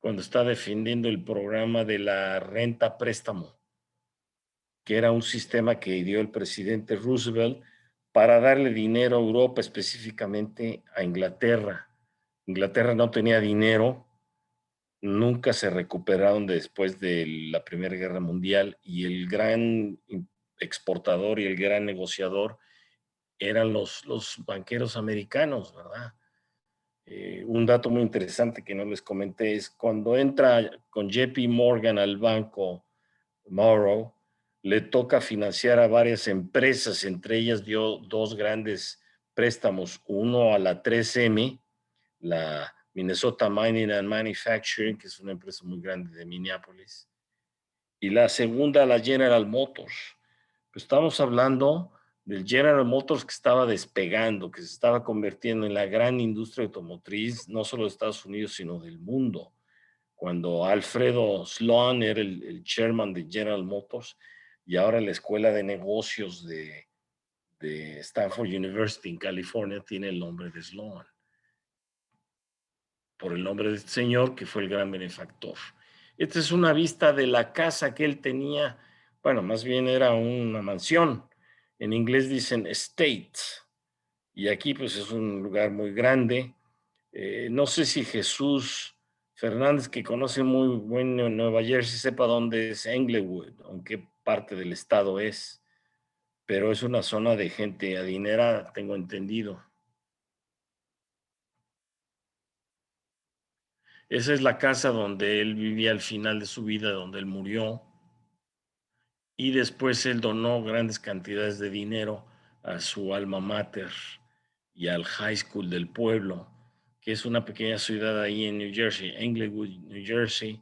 cuando está defendiendo el programa de la renta préstamo, que era un sistema que dio el presidente Roosevelt para darle dinero a Europa, específicamente a Inglaterra. Inglaterra no tenía dinero, nunca se recuperaron después de la Primera Guerra Mundial y el gran exportador y el gran negociador eran los banqueros americanos, ¿verdad? Un dato muy interesante que no les comenté es cuando entra con JP Morgan al banco Morrow, le toca financiar a varias empresas, entre ellas dio dos grandes préstamos, uno a la 3M, la Minnesota Mining and Manufacturing, que es una empresa muy grande de Minneapolis, y la segunda a la General Motors. Pues estamos hablando del General Motors que estaba despegando, que se estaba convirtiendo en la gran industria automotriz, no solo de Estados Unidos, sino del mundo. Cuando Alfredo Sloan era el chairman de General Motors y ahora la Escuela de Negocios de Stanford University en California tiene el nombre de Sloan, por el nombre de este señor que fue el gran benefactor. Esta es una vista de la casa que él tenía, bueno, más bien era una mansión. En inglés dicen estate. Y aquí pues es un lugar muy grande. No sé si Jesús Fernández, que conoce muy bien Nueva Jersey, sepa dónde es Englewood, aunque parte del estado es, pero es una zona de gente adinerada, tengo entendido. Esa es la casa donde él vivía al final de su vida, donde él murió. Y después él donó grandes cantidades de dinero a su alma mater y al high school del pueblo, que es una pequeña ciudad ahí en New Jersey, Englewood, New Jersey,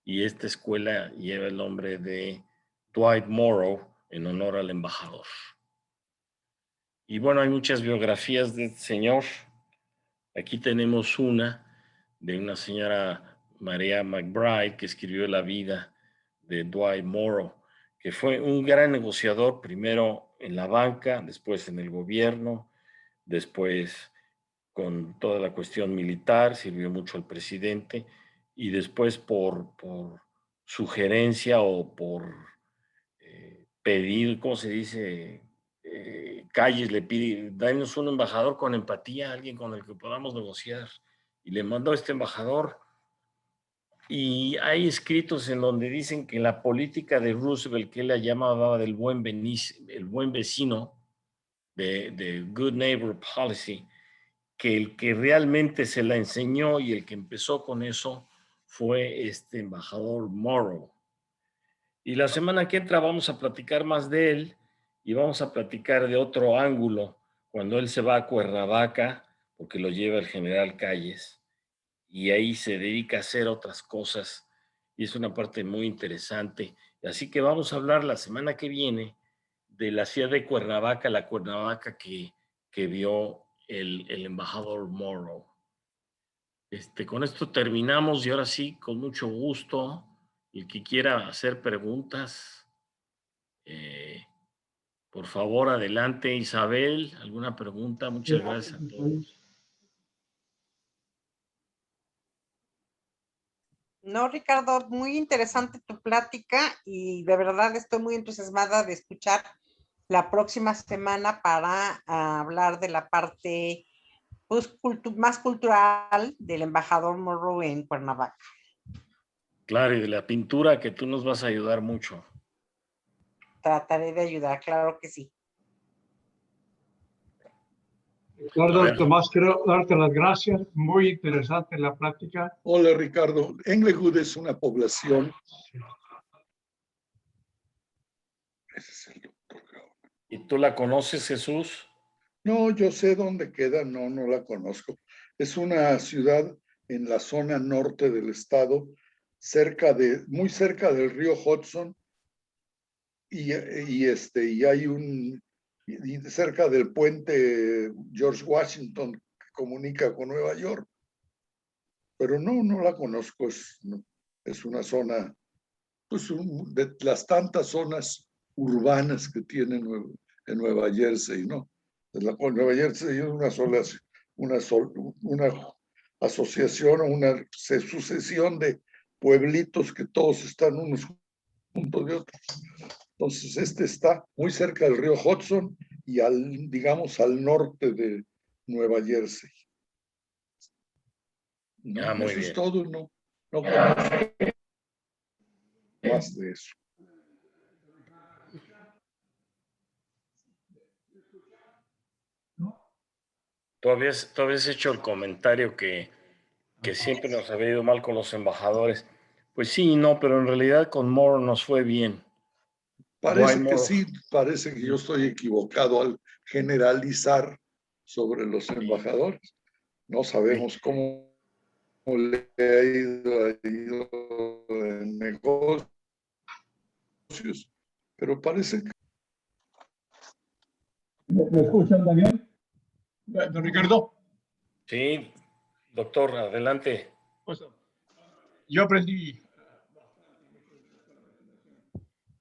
y esta escuela lleva el nombre de Dwight Morrow en honor al embajador. Y bueno, hay muchas biografías de este señor. Aquí tenemos una de una señora María McBride que escribió la vida de Dwight Morrow, que fue un gran negociador, primero en la banca, después en el gobierno, después con toda la cuestión militar, sirvió mucho al presidente, y después por sugerencia o por pedir, ¿cómo se dice? Calles le pide, danos un embajador con empatía, alguien con el que podamos negociar. Y le mandó a este embajador. Y hay escritos en donde dicen que la política de Roosevelt, que él la llamaba del el buen vecino, de Good Neighbor Policy, que el que realmente se la enseñó y el que empezó con eso fue este embajador Morrow. Y la semana que entra vamos a platicar más de él y vamos a platicar de otro ángulo, cuando él se va a Cuernavaca, porque lo lleva el general Calles, y ahí se dedica a hacer otras cosas, y es una parte muy interesante. Así que vamos a hablar la semana que viene de la ciudad de Cuernavaca, la Cuernavaca que vio el embajador Morrow. Con esto terminamos y ahora sí, con mucho gusto, el que quiera hacer preguntas, por favor, adelante. Isabel, ¿alguna pregunta? Muchas gracias a todos. No, Ricardo, muy interesante tu plática y de verdad estoy muy entusiasmada de escuchar la próxima semana para hablar de la parte pues, más cultural del embajador Morrow en Cuernavaca. Claro, y de la pintura que tú nos vas a ayudar mucho. Trataré de ayudar, claro que sí. Ricardo, Tomás, quiero darte las gracias. Muy interesante la plática. Hola, Ricardo. Englewood es una población. Ese es el doctor Gaona. ¿Y tú la conoces, Jesús? No, yo sé dónde queda, no la conozco. Es una ciudad en la zona norte del estado, muy cerca del río Hudson, y hay cerca del puente George Washington que comunica con Nueva York. Pero no la conozco, es una zona, pues de las tantas zonas urbanas que tiene en Nueva Jersey, ¿no? Nueva Jersey es una asociación o una sucesión de pueblitos que todos están unos juntos de otros. Entonces, está muy cerca del río Hudson y digamos, al norte de Nueva Jersey. No, muy eso bien. es todo, no conozco más de eso. Tú habías hecho el comentario que siempre nos había ido mal con los embajadores. Pues sí, no, pero en realidad con Moore nos fue bien. Parece que sí, parece que yo estoy equivocado al generalizar sobre los embajadores. No sabemos cómo le ha ido en negocios, pero parece que... ¿Me escuchan también? Don Ricardo. Sí, doctor, adelante. Pues, yo aprendí.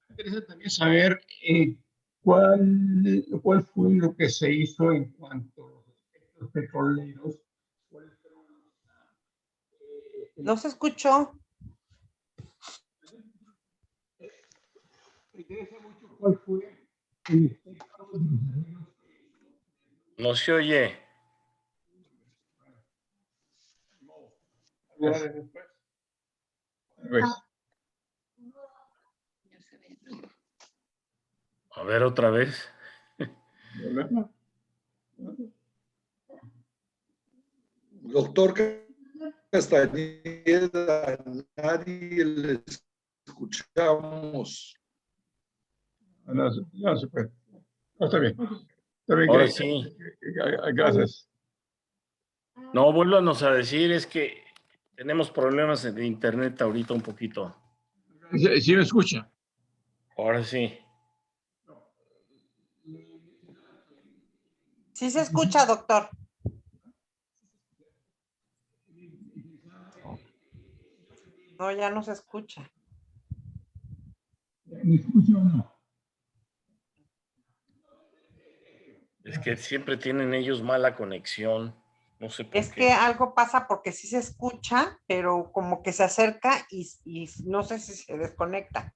Me interesa también saber cuál fue lo que se hizo en cuanto a los aspectos petroleros. No se escuchó. Me interesa mucho cuál fue el efecto de los arreglos. No se oye. A ver otra vez. Doctor Castañeda, nadie le escuchamos. No se puede. No, está bien. Está bien. Ahora sí. Gracias. No, vuélvanos a decir, es que tenemos problemas de internet ahorita un poquito. Sí me escucha. Ahora sí. Sí se escucha, doctor. No, ya no se escucha. ¿Me escucha o no? Es que siempre tienen ellos mala conexión. No sé por Es qué. que algo pasa porque sí se escucha, pero como que se acerca y no sé si se desconecta.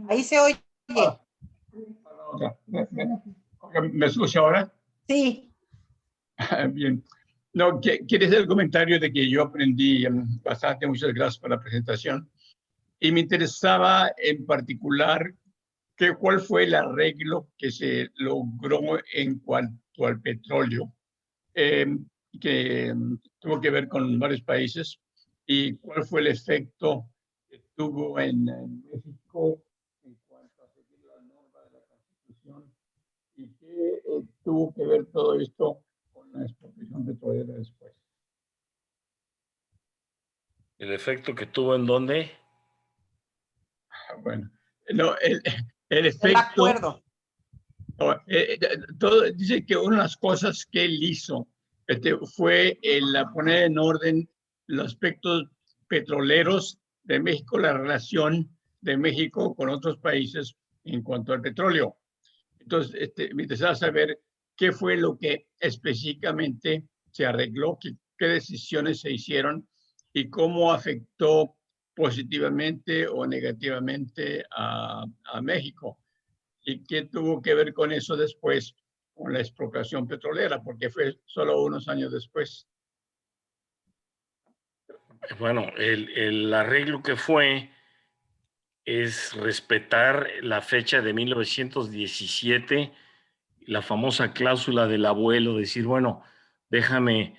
Ahí se oye. ¿Me escucha ahora? Sí. Bien. No, quiere hacer el comentario de que yo aprendí bastante. Muchas gracias por la presentación. Y me interesaba en particular cuál fue el arreglo que se logró en cuanto al petróleo, que tuvo que ver con varios países, y cuál fue el efecto que tuvo en México en cuanto a seguir la norma de la Constitución, y qué tuvo que ver todo esto con la expropiación petrolera después. ¿El efecto que tuvo en dónde? Bueno, no, el El efecto... acuerdo. Todo, dice que una de las cosas que él hizo fue poner en orden los aspectos petroleros de México, la relación de México con otros países en cuanto al petróleo. Entonces, me interesaba saber qué fue lo que específicamente se arregló, qué decisiones se hicieron y cómo afectó positivamente o negativamente a México. ¿Y qué tuvo que ver con eso después, con la expropiación petrolera? Porque fue solo unos años después. Bueno, el arreglo que fue es respetar la fecha de 1917, la famosa cláusula del abuelo, decir, bueno, déjame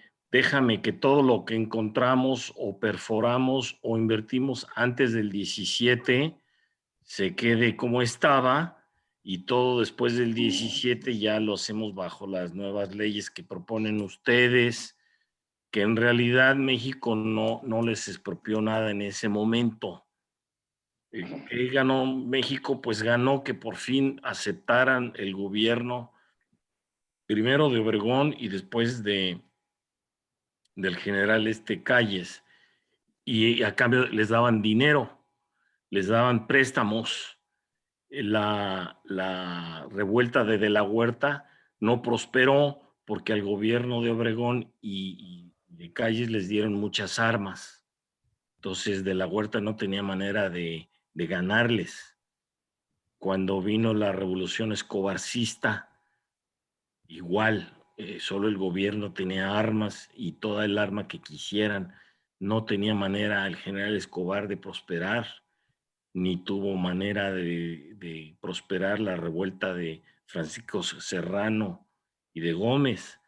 que todo lo que encontramos o perforamos o invertimos antes del 17 se quede como estaba, y todo después del 17 ya lo hacemos bajo las nuevas leyes que proponen ustedes, que en realidad México no les expropió nada en ese momento. ¿Qué ganó México? Pues ganó que por fin aceptaran el gobierno, primero de Obregón y después del general Calles, y a cambio les daban dinero, les daban préstamos. La revuelta de la Huerta no prosperó porque al gobierno de Obregón y de Calles les dieron muchas armas. Entonces de la Huerta no tenía manera de ganarles. Cuando vino la revolución escobarcista, igual, solo el gobierno tenía armas y toda el arma que quisieran. No tenía manera el general Escobar de prosperar, ni tuvo manera de prosperar la revuelta de Francisco Serrano y de Gómez,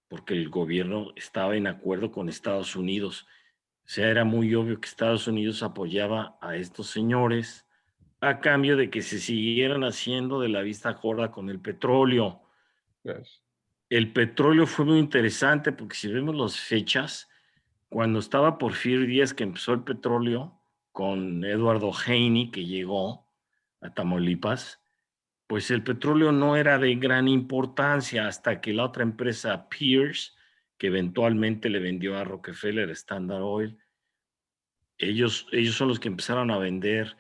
porque el gobierno estaba en acuerdo con Estados Unidos. O sea, era muy obvio que Estados Unidos apoyaba a estos señores a cambio de que se siguieran haciendo de la vista gorda con el petróleo. Yes. El petróleo fue muy interesante porque si vemos las fechas, cuando estaba Porfirio Díaz que empezó el petróleo, con Eduardo Haney que llegó a Tamaulipas, pues el petróleo no era de gran importancia hasta que la otra empresa Pierce, que eventualmente le vendió a Rockefeller Standard Oil, ellos son los que empezaron a vender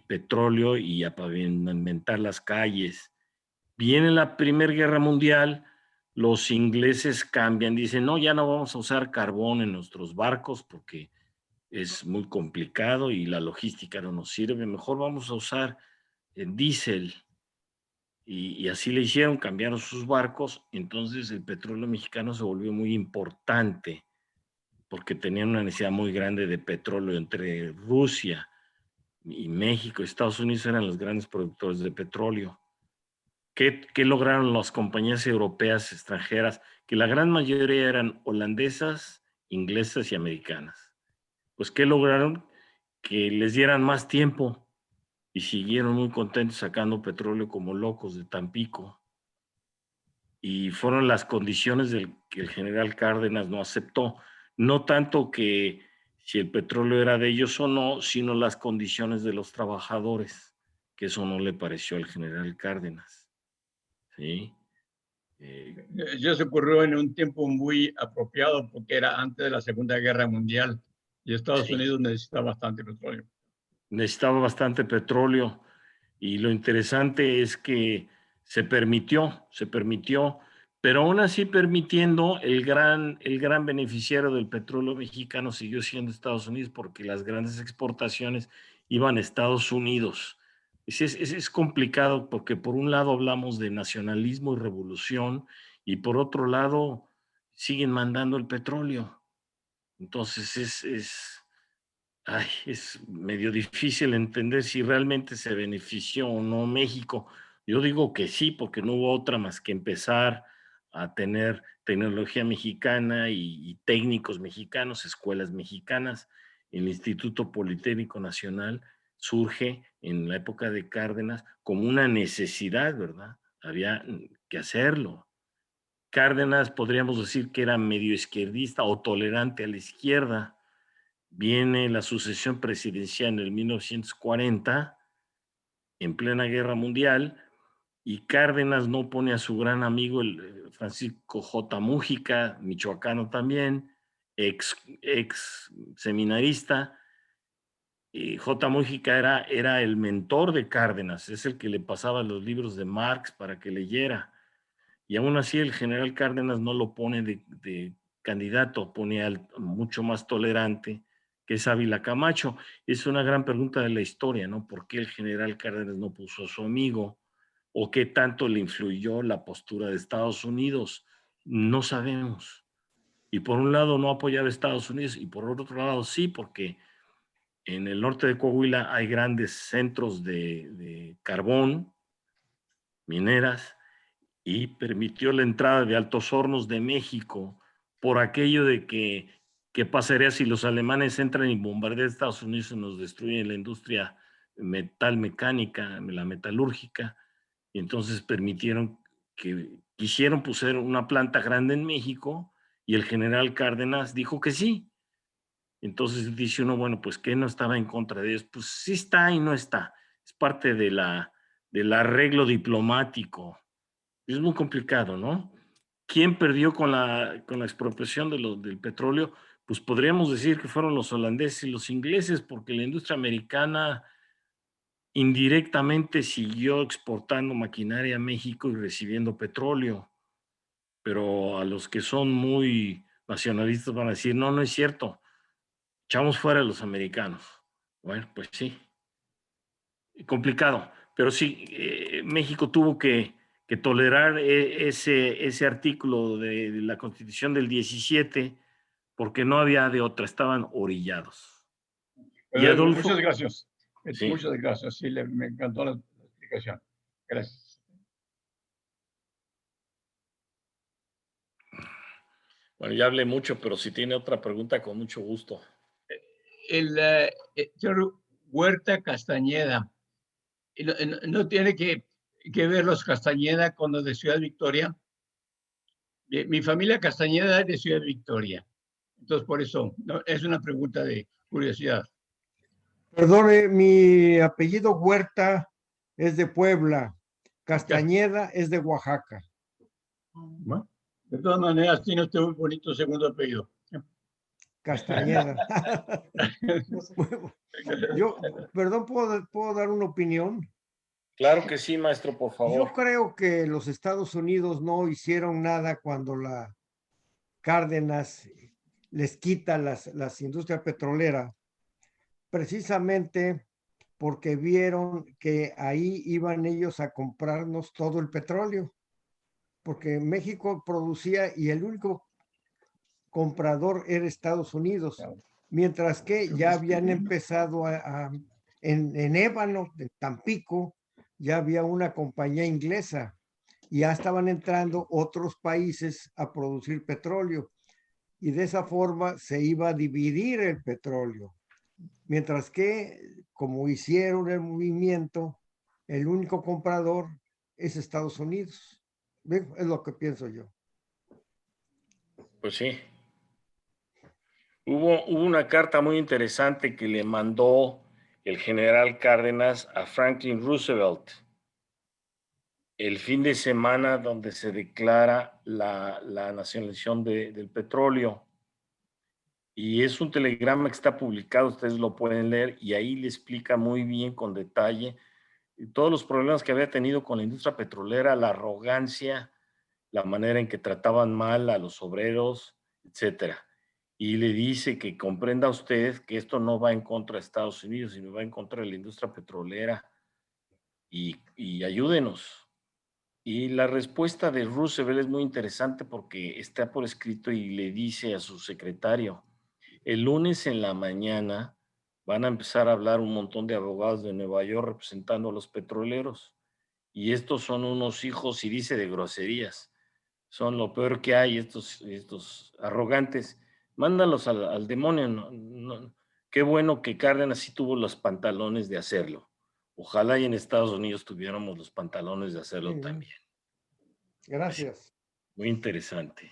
petróleo y a pavimentar las calles. Viene la Primera Guerra Mundial, los ingleses cambian, dicen, no, ya no vamos a usar carbón en nuestros barcos porque es muy complicado y la logística no nos sirve, mejor vamos a usar diésel. Y así le hicieron, cambiaron sus barcos, entonces el petróleo mexicano se volvió muy importante porque tenían una necesidad muy grande de petróleo entre Rusia y México. Estados Unidos eran los grandes productores de petróleo. ¿Qué lograron las compañías europeas extranjeras? Que la gran mayoría eran holandesas, inglesas y americanas. Pues ¿qué lograron? Que les dieran más tiempo y siguieron muy contentos sacando petróleo como locos de Tampico. Y fueron las condiciones que el general Cárdenas no aceptó. No tanto que si el petróleo era de ellos o no, sino las condiciones de los trabajadores, que eso no le pareció al general Cárdenas. ¿Sí? Eso se ocurrió en un tiempo muy apropiado porque era antes de la Segunda Guerra Mundial y Estados Sí. Unidos necesitaba bastante petróleo. Necesitaba bastante petróleo y lo interesante es que se permitió, pero aún así permitiendo el gran beneficiario del petróleo mexicano siguió siendo Estados Unidos porque las grandes exportaciones iban a Estados Unidos. Es complicado porque por un lado hablamos de nacionalismo y revolución y por otro lado siguen mandando el petróleo. Entonces es medio difícil entender si realmente se benefició o no México. Yo digo que sí, porque no hubo otra más que empezar a tener tecnología mexicana y técnicos mexicanos, escuelas mexicanas. El Instituto Politécnico Nacional surge en la época de Cárdenas como una necesidad, ¿verdad? Había que hacerlo. Cárdenas podríamos decir que era medio izquierdista o tolerante a la izquierda. Viene la sucesión presidencial en el 1940, en plena guerra mundial, y Cárdenas no pone a su gran amigo, el Francisco J. Mújica, michoacano también, ex seminarista. J. Mújica era el mentor de Cárdenas, es el que le pasaba los libros de Marx para que leyera. Y aún así el general Cárdenas no lo pone de candidato, pone al mucho más tolerante, que es Ávila Camacho. Es una gran pregunta de la historia, ¿no? ¿Por qué el general Cárdenas no puso a su amigo? ¿O qué tanto le influyó la postura de Estados Unidos? No sabemos. Y por un lado no apoyaba a Estados Unidos y por otro lado sí, porque en el norte de Coahuila hay grandes centros de carbón, mineras, y permitió la entrada de Altos Hornos de México por aquello de que qué pasaría si los alemanes entran y bombardean a Estados Unidos y nos destruyen la industria metal mecánica, la metalúrgica, y entonces quisieron poner una planta grande en México y el general Cárdenas dijo que sí. Entonces dice uno, bueno, pues que no estaba en contra de ellos, pues sí está y no está, es parte del arreglo diplomático. Es muy complicado, ¿no? ¿Quién perdió con la expropiación del petróleo? Pues podríamos decir que fueron los holandeses y los ingleses, porque la industria americana indirectamente siguió exportando maquinaria a México y recibiendo petróleo. Pero a los que son muy nacionalistas van a decir, no, no es cierto, echamos fuera a los americanos. Bueno, pues sí, complicado, pero sí, México tuvo que que tolerar ese artículo de la Constitución del 17, porque no había de otra, estaban orillados. Y Adolfo, muchas gracias. Sí. Muchas gracias. Sí, me encantó la explicación. Gracias. Bueno, ya hablé mucho, pero si tiene otra pregunta, con mucho gusto. El señor Huerta Castañeda, ¿no tiene que ver los Castañeda con los de Ciudad Victoria? Mi familia Castañeda es de Ciudad Victoria. Entonces, por eso, no, es una pregunta de curiosidad. Perdone, mi apellido Huerta es de Puebla, Castañeda es de Oaxaca. Bueno, de todas maneras, tiene usted un bonito segundo apellido. Castañeda. Yo, perdón, ¿puedo dar una opinión? Claro que sí, maestro, por favor. Yo creo que los Estados Unidos no hicieron nada cuando la Cárdenas les quita las industrias petroleras, precisamente porque vieron que ahí iban ellos a comprarnos todo el petróleo, porque México producía y el único comprador era Estados Unidos, mientras que ya habían empezado en Ébano, de Tampico, ya había una compañía inglesa y ya estaban entrando otros países a producir petróleo y de esa forma se iba a dividir el petróleo. Mientras que, como hicieron el movimiento, el único comprador es Estados Unidos. Es lo que pienso yo. Pues sí. Hubo una carta muy interesante que le mandó el general Cárdenas a Franklin Roosevelt el fin de semana donde se declara la nacionalización del petróleo. Y es un telegrama que está publicado, ustedes lo pueden leer, y ahí le explica muy bien, con detalle, todos los problemas que había tenido con la industria petrolera, la arrogancia, la manera en que trataban mal a los obreros, etcétera. Y le dice que comprenda usted que esto no va en contra de Estados Unidos, sino va en contra de la industria petrolera, y ayúdenos. Y la respuesta de Roosevelt es muy interesante porque está por escrito y le dice a su secretario: el lunes en la mañana van a empezar a hablar un montón de abogados de Nueva York representando a los petroleros. Y estos son unos hijos, y dice, de groserías. Son lo peor que hay, estos arrogantes. Mándalos al demonio. Qué bueno que Cárdenas sí tuvo los pantalones de hacerlo. Ojalá y en Estados Unidos tuviéramos los pantalones de hacerlo también. Gracias. Muy interesante.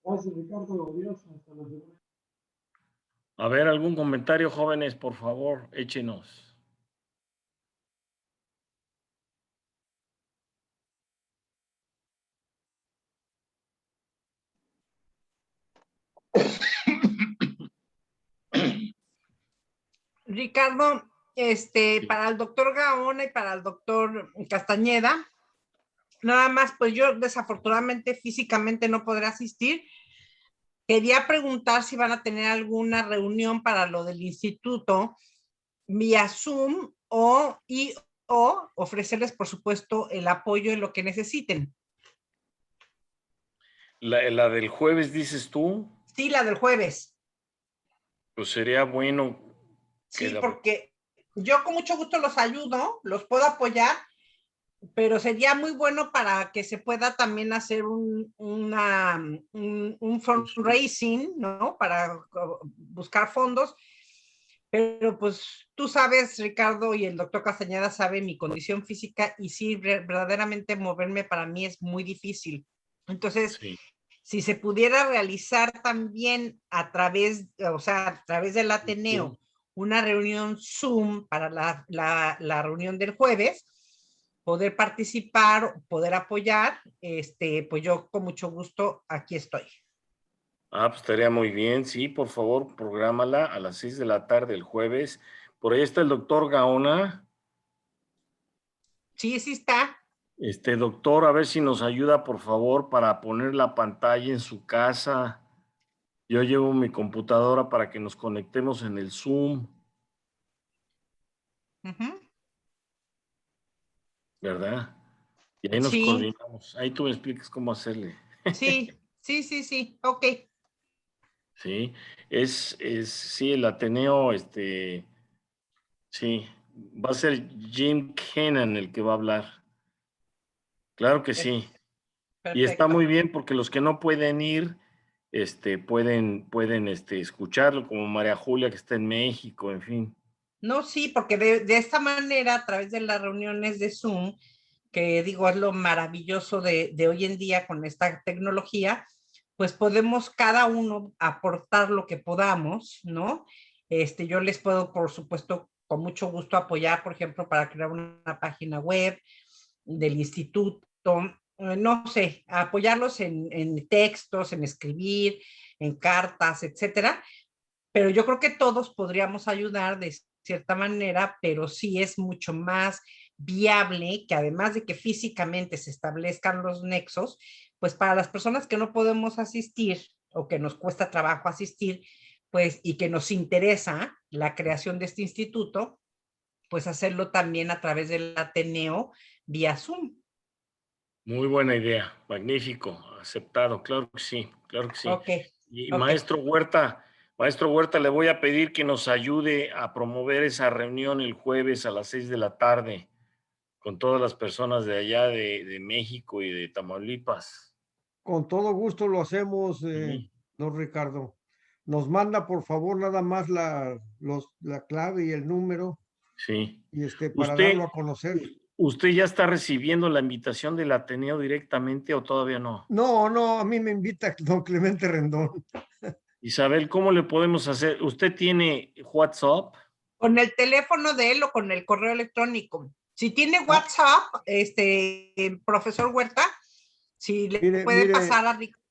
Gracias, Ricardo. Adiós. Hasta la semana. A ver, algún comentario, jóvenes, por favor, échenos. Ricardo, para el doctor Gaona y para el doctor Castañeda, nada más, pues yo desafortunadamente físicamente no podré asistir. Quería preguntar si van a tener alguna reunión para lo del instituto vía Zoom o ofrecerles, por supuesto, el apoyo en lo que necesiten. La del jueves, dices tú. Sí, la del jueves. Pues sería bueno. Sí, porque yo con mucho gusto los ayudo, los puedo apoyar, pero sería muy bueno para que se pueda también hacer un fundraising, ¿no? Para buscar fondos. Pero pues tú sabes, Ricardo, y el doctor Castañeda sabe mi condición física, y sí, verdaderamente moverme para mí es muy difícil. Entonces, sí, si se pudiera realizar también a través del Ateneo, una reunión Zoom para la reunión del jueves, poder participar, poder apoyar, pues yo con mucho gusto aquí estoy. Pues estaría muy bien, sí, por favor, prográmala a las 6 de la tarde el jueves. Por ahí está el doctor Gaona. Sí, sí está. Doctor, a ver si nos ayuda, por favor, para poner la pantalla en su casa. Yo llevo mi computadora para que nos conectemos en el Zoom. ¿Verdad? Y ahí nos Sí, coordinamos. Ahí tú me explicas cómo hacerle. sí, ok. Sí, sí, el Ateneo, sí, va a ser Jim Kennan el que va a hablar. Claro que sí. Y está Perfecto. muy bien porque los que no pueden ir, pueden escucharlo, como María Julia que está en México, en fin. No, sí, porque de esta manera, a través de las reuniones de Zoom, que digo, es lo maravilloso de hoy en día con esta tecnología, pues podemos cada uno aportar lo que podamos, ¿no? Yo les puedo, por supuesto, con mucho gusto apoyar, por ejemplo, para crear una página web del instituto, no sé, apoyarlos en textos, en escribir, en cartas, etcétera. Pero yo creo que todos podríamos ayudar de cierta manera, pero sí es mucho más viable que además de que físicamente se establezcan los nexos, pues para las personas que no podemos asistir o que nos cuesta trabajo asistir, pues y que nos interesa la creación de este instituto, pues hacerlo también a través del Ateneo vía Zoom. Muy buena idea, magnífico, aceptado, claro que sí, claro que sí. Ok, Y ok. Maestro Huerta, le voy a pedir que nos ayude a promover esa reunión el jueves a las 6 de la tarde con todas las personas de allá de México y de Tamaulipas. Con todo gusto lo hacemos, Sí. don Ricardo. Nos manda, por favor, nada más la clave y el número Sí. y para darlo a conocer. ¿Usted ya está recibiendo la invitación del Ateneo directamente o todavía no? No, a mí me invita don Clemente Rendón. Isabel, ¿cómo le podemos hacer? ¿Usted tiene WhatsApp? Con el teléfono de él o con el correo electrónico. Si tiene WhatsApp, profesor Huerta, si le puede pasar a Ricardo.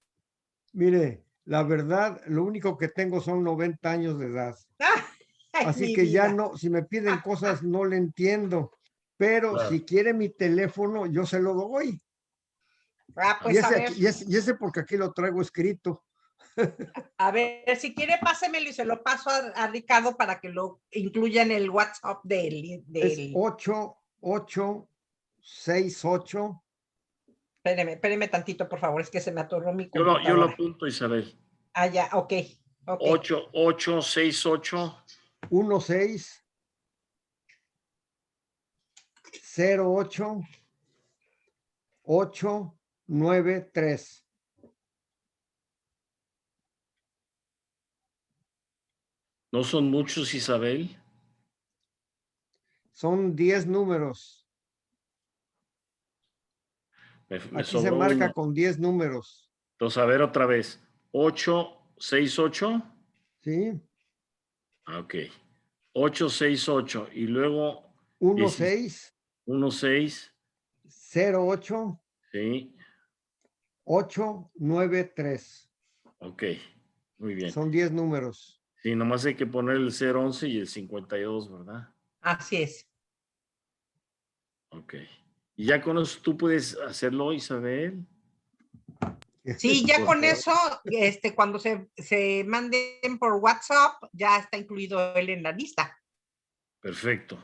Mire, la verdad, lo único que tengo son 90 años de edad. Así que vida. ya no, si me piden cosas no le entiendo, pero Claro. si quiere mi teléfono, yo se lo doy. Pues a ver. Y ese porque aquí lo traigo escrito. A ver, si quiere, pásemelo y se lo paso a Ricardo para que lo incluya en el WhatsApp del... Es 8868. Espéreme tantito, por favor, es que se me atoró mi Yo computadora. lo apunto, Isabel. Ah, ya, ok. 8868 16 08 893. ¿No son muchos, Isabel? Son 10 números. Me Aquí se sobró marca uno. con 10 números. Entonces, a ver otra vez. 868. ¿Sí? Ok. 868 y luego 16 16. 08 Sí. 893. Ok. Muy bien. Son 10 números. Sí, nomás hay que poner el 011 y el 52, ¿verdad? Así es. Ok. Y ya con eso tú puedes hacerlo, Isabel. Sí, ya Por con favor. eso, cuando se manden por WhatsApp, ya está incluido él en la lista. Perfecto.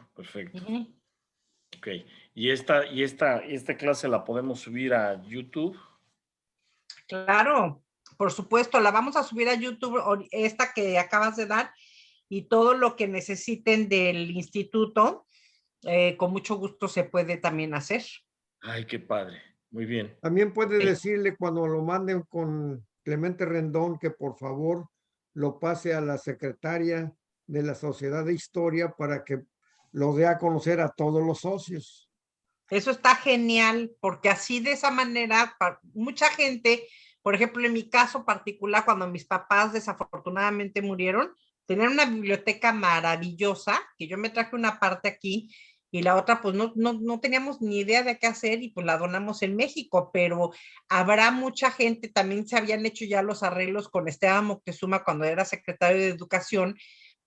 Ok. ¿Y esta clase la podemos subir a YouTube? Claro, por supuesto, la vamos a subir a YouTube, esta que acabas de dar, y todo lo que necesiten del instituto, con mucho gusto se puede también hacer. Ay, qué padre. Muy bien. También puede decirle cuando lo manden con Clemente Rendón que por favor lo pase a la secretaria de la Sociedad de Historia para que lo dé a conocer a todos los socios. Eso está genial, porque así de esa manera, mucha gente, por ejemplo, en mi caso particular, cuando mis papás desafortunadamente murieron, tenían una biblioteca maravillosa, que yo me traje una parte aquí y la otra pues no teníamos ni idea de qué hacer y pues la donamos en México, pero habrá mucha gente, también se habían hecho ya los arreglos con Esteban Moctezuma cuando era secretario de Educación,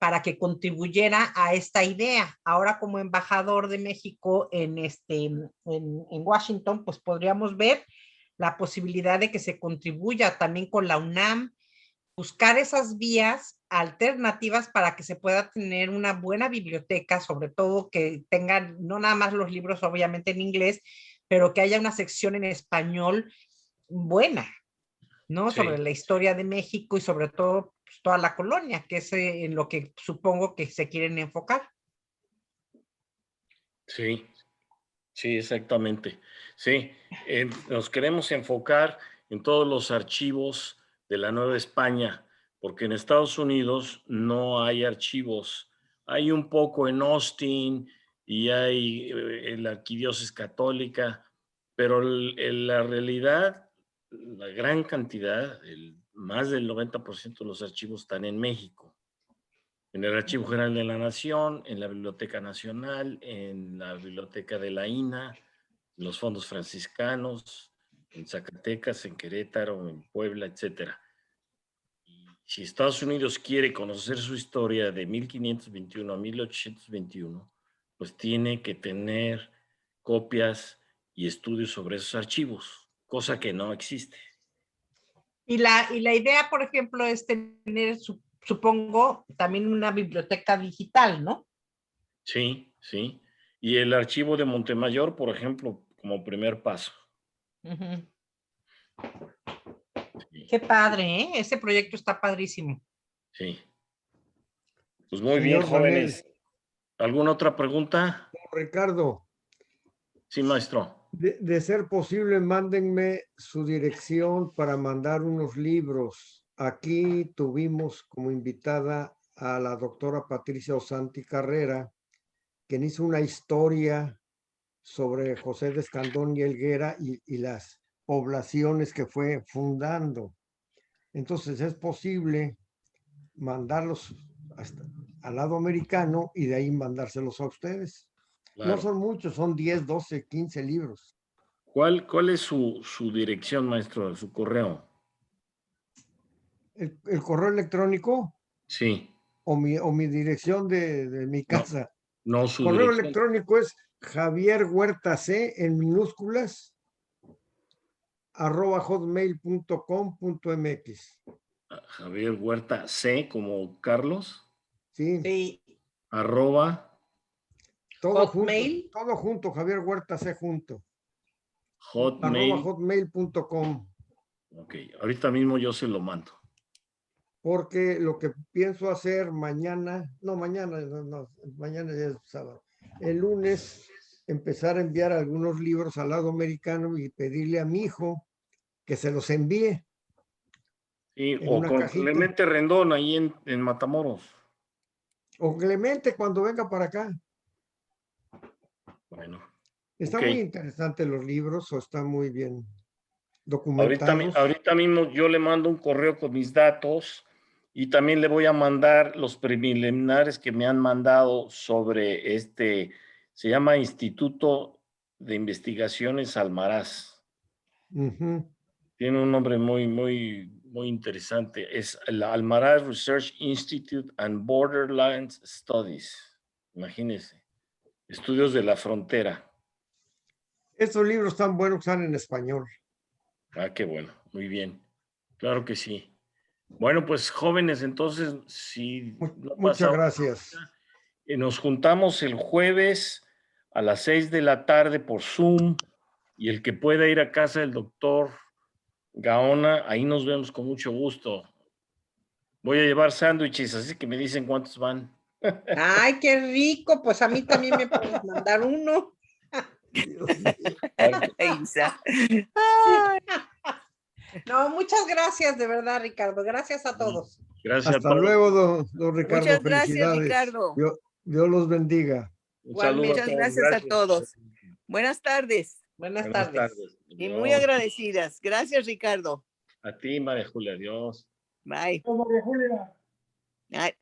para que contribuyera a esta idea. Ahora, como embajador de México en Washington, pues podríamos ver la posibilidad de que se contribuya también con la UNAM, buscar esas vías alternativas para que se pueda tener una buena biblioteca, sobre todo que tengan no nada más los libros obviamente en inglés, pero que haya una sección en español buena, ¿no? Sí. Sobre la historia de México y sobre todo pues, toda la colonia, que es en lo que supongo que se quieren enfocar. Sí, sí, exactamente. Sí, nos queremos enfocar en todos los archivos de la Nueva España, porque en Estados Unidos no hay archivos. Hay un poco en Austin y hay en la Arquidiócesis Católica, pero la realidad, la gran cantidad, más del 90% de los archivos están en México. En el Archivo General de la Nación, en la Biblioteca Nacional, en la Biblioteca de la INA, en los fondos franciscanos, en Zacatecas, en Querétaro, en Puebla, etc. Y si Estados Unidos quiere conocer su historia de 1521 a 1821, pues tiene que tener copias y estudios sobre esos archivos, cosa que no existe. Y la idea, por ejemplo, es tener, supongo, también una biblioteca digital, ¿no? Sí, sí. Y el archivo de Montemayor, por ejemplo, como primer paso. Uh-huh. Sí. Qué padre, ¿eh? Ese proyecto está padrísimo. Sí. Pues muy bien, jóvenes. Daniel, ¿Alguna otra pregunta? Ricardo, Sí, maestro. de ser posible, mándenme su dirección para mandar unos libros. Aquí tuvimos como invitada a la doctora Patricia Osanti Carrera, quien hizo una historia sobre José de Escandón y Helguera y las poblaciones que fue fundando. Entonces es posible mandarlos hasta al lado americano y de ahí mandárselos a ustedes. Claro. No son muchos, son 10, 12, 15 libros. ¿Cuál es su dirección, maestro, su correo? El correo electrónico Sí. o mi dirección de mi casa. No su Correo dirección. electrónico es Javier Huerta C en minúsculas @hotmail.com.mx. Javier Huerta C como Carlos. Sí. Sí. Arroba. Todo Hotmail. junto, todo junto, Javier Huerta C junto. Hotmail. @hotmail.com. Ok, ahorita mismo yo se lo mando. Porque lo que pienso hacer mañana ya es sábado. El lunes empezar a enviar algunos libros al lado americano y pedirle a mi hijo que se los envíe. Sí, en o una con cajita. Clemente Rendón ahí en Matamoros. O Clemente cuando venga para acá. Bueno. Está ok. muy interesante los libros o están muy bien documentados. Ahorita mismo yo le mando un correo con mis datos y también le voy a mandar los preliminares que me han mandado sobre se llama Instituto de Investigaciones Almaraz. Uh-huh. Tiene un nombre muy, muy, muy interesante. Es el Almaraz Research Institute and Borderlands Studies. Imagínense. Estudios de la frontera. Estos libros tan buenos que están en español. Ah, qué bueno. Muy bien. Claro que sí. Bueno, pues jóvenes, entonces, si no Muchas pasa gracias. nos juntamos el jueves a las 6 de la tarde por Zoom y el que pueda ir a casa del doctor Gaona, ahí nos vemos con mucho gusto. Voy a llevar sándwiches, así que me dicen cuántos van. Ay, qué rico. Pues a mí también me puedes mandar uno. Isa. No, muchas gracias de verdad, Ricardo. Gracias a todos. Gracias Hasta a todos. luego, don Ricardo. Muchas gracias, Felicidades. Ricardo. Dios los bendiga. Un saludo a Muchas todos. gracias a todos. Buenas tardes. Buenas tardes. Y muy agradecidas. Gracias, Ricardo. A ti, María Julia. Adiós. Bye. María Julia. Ay,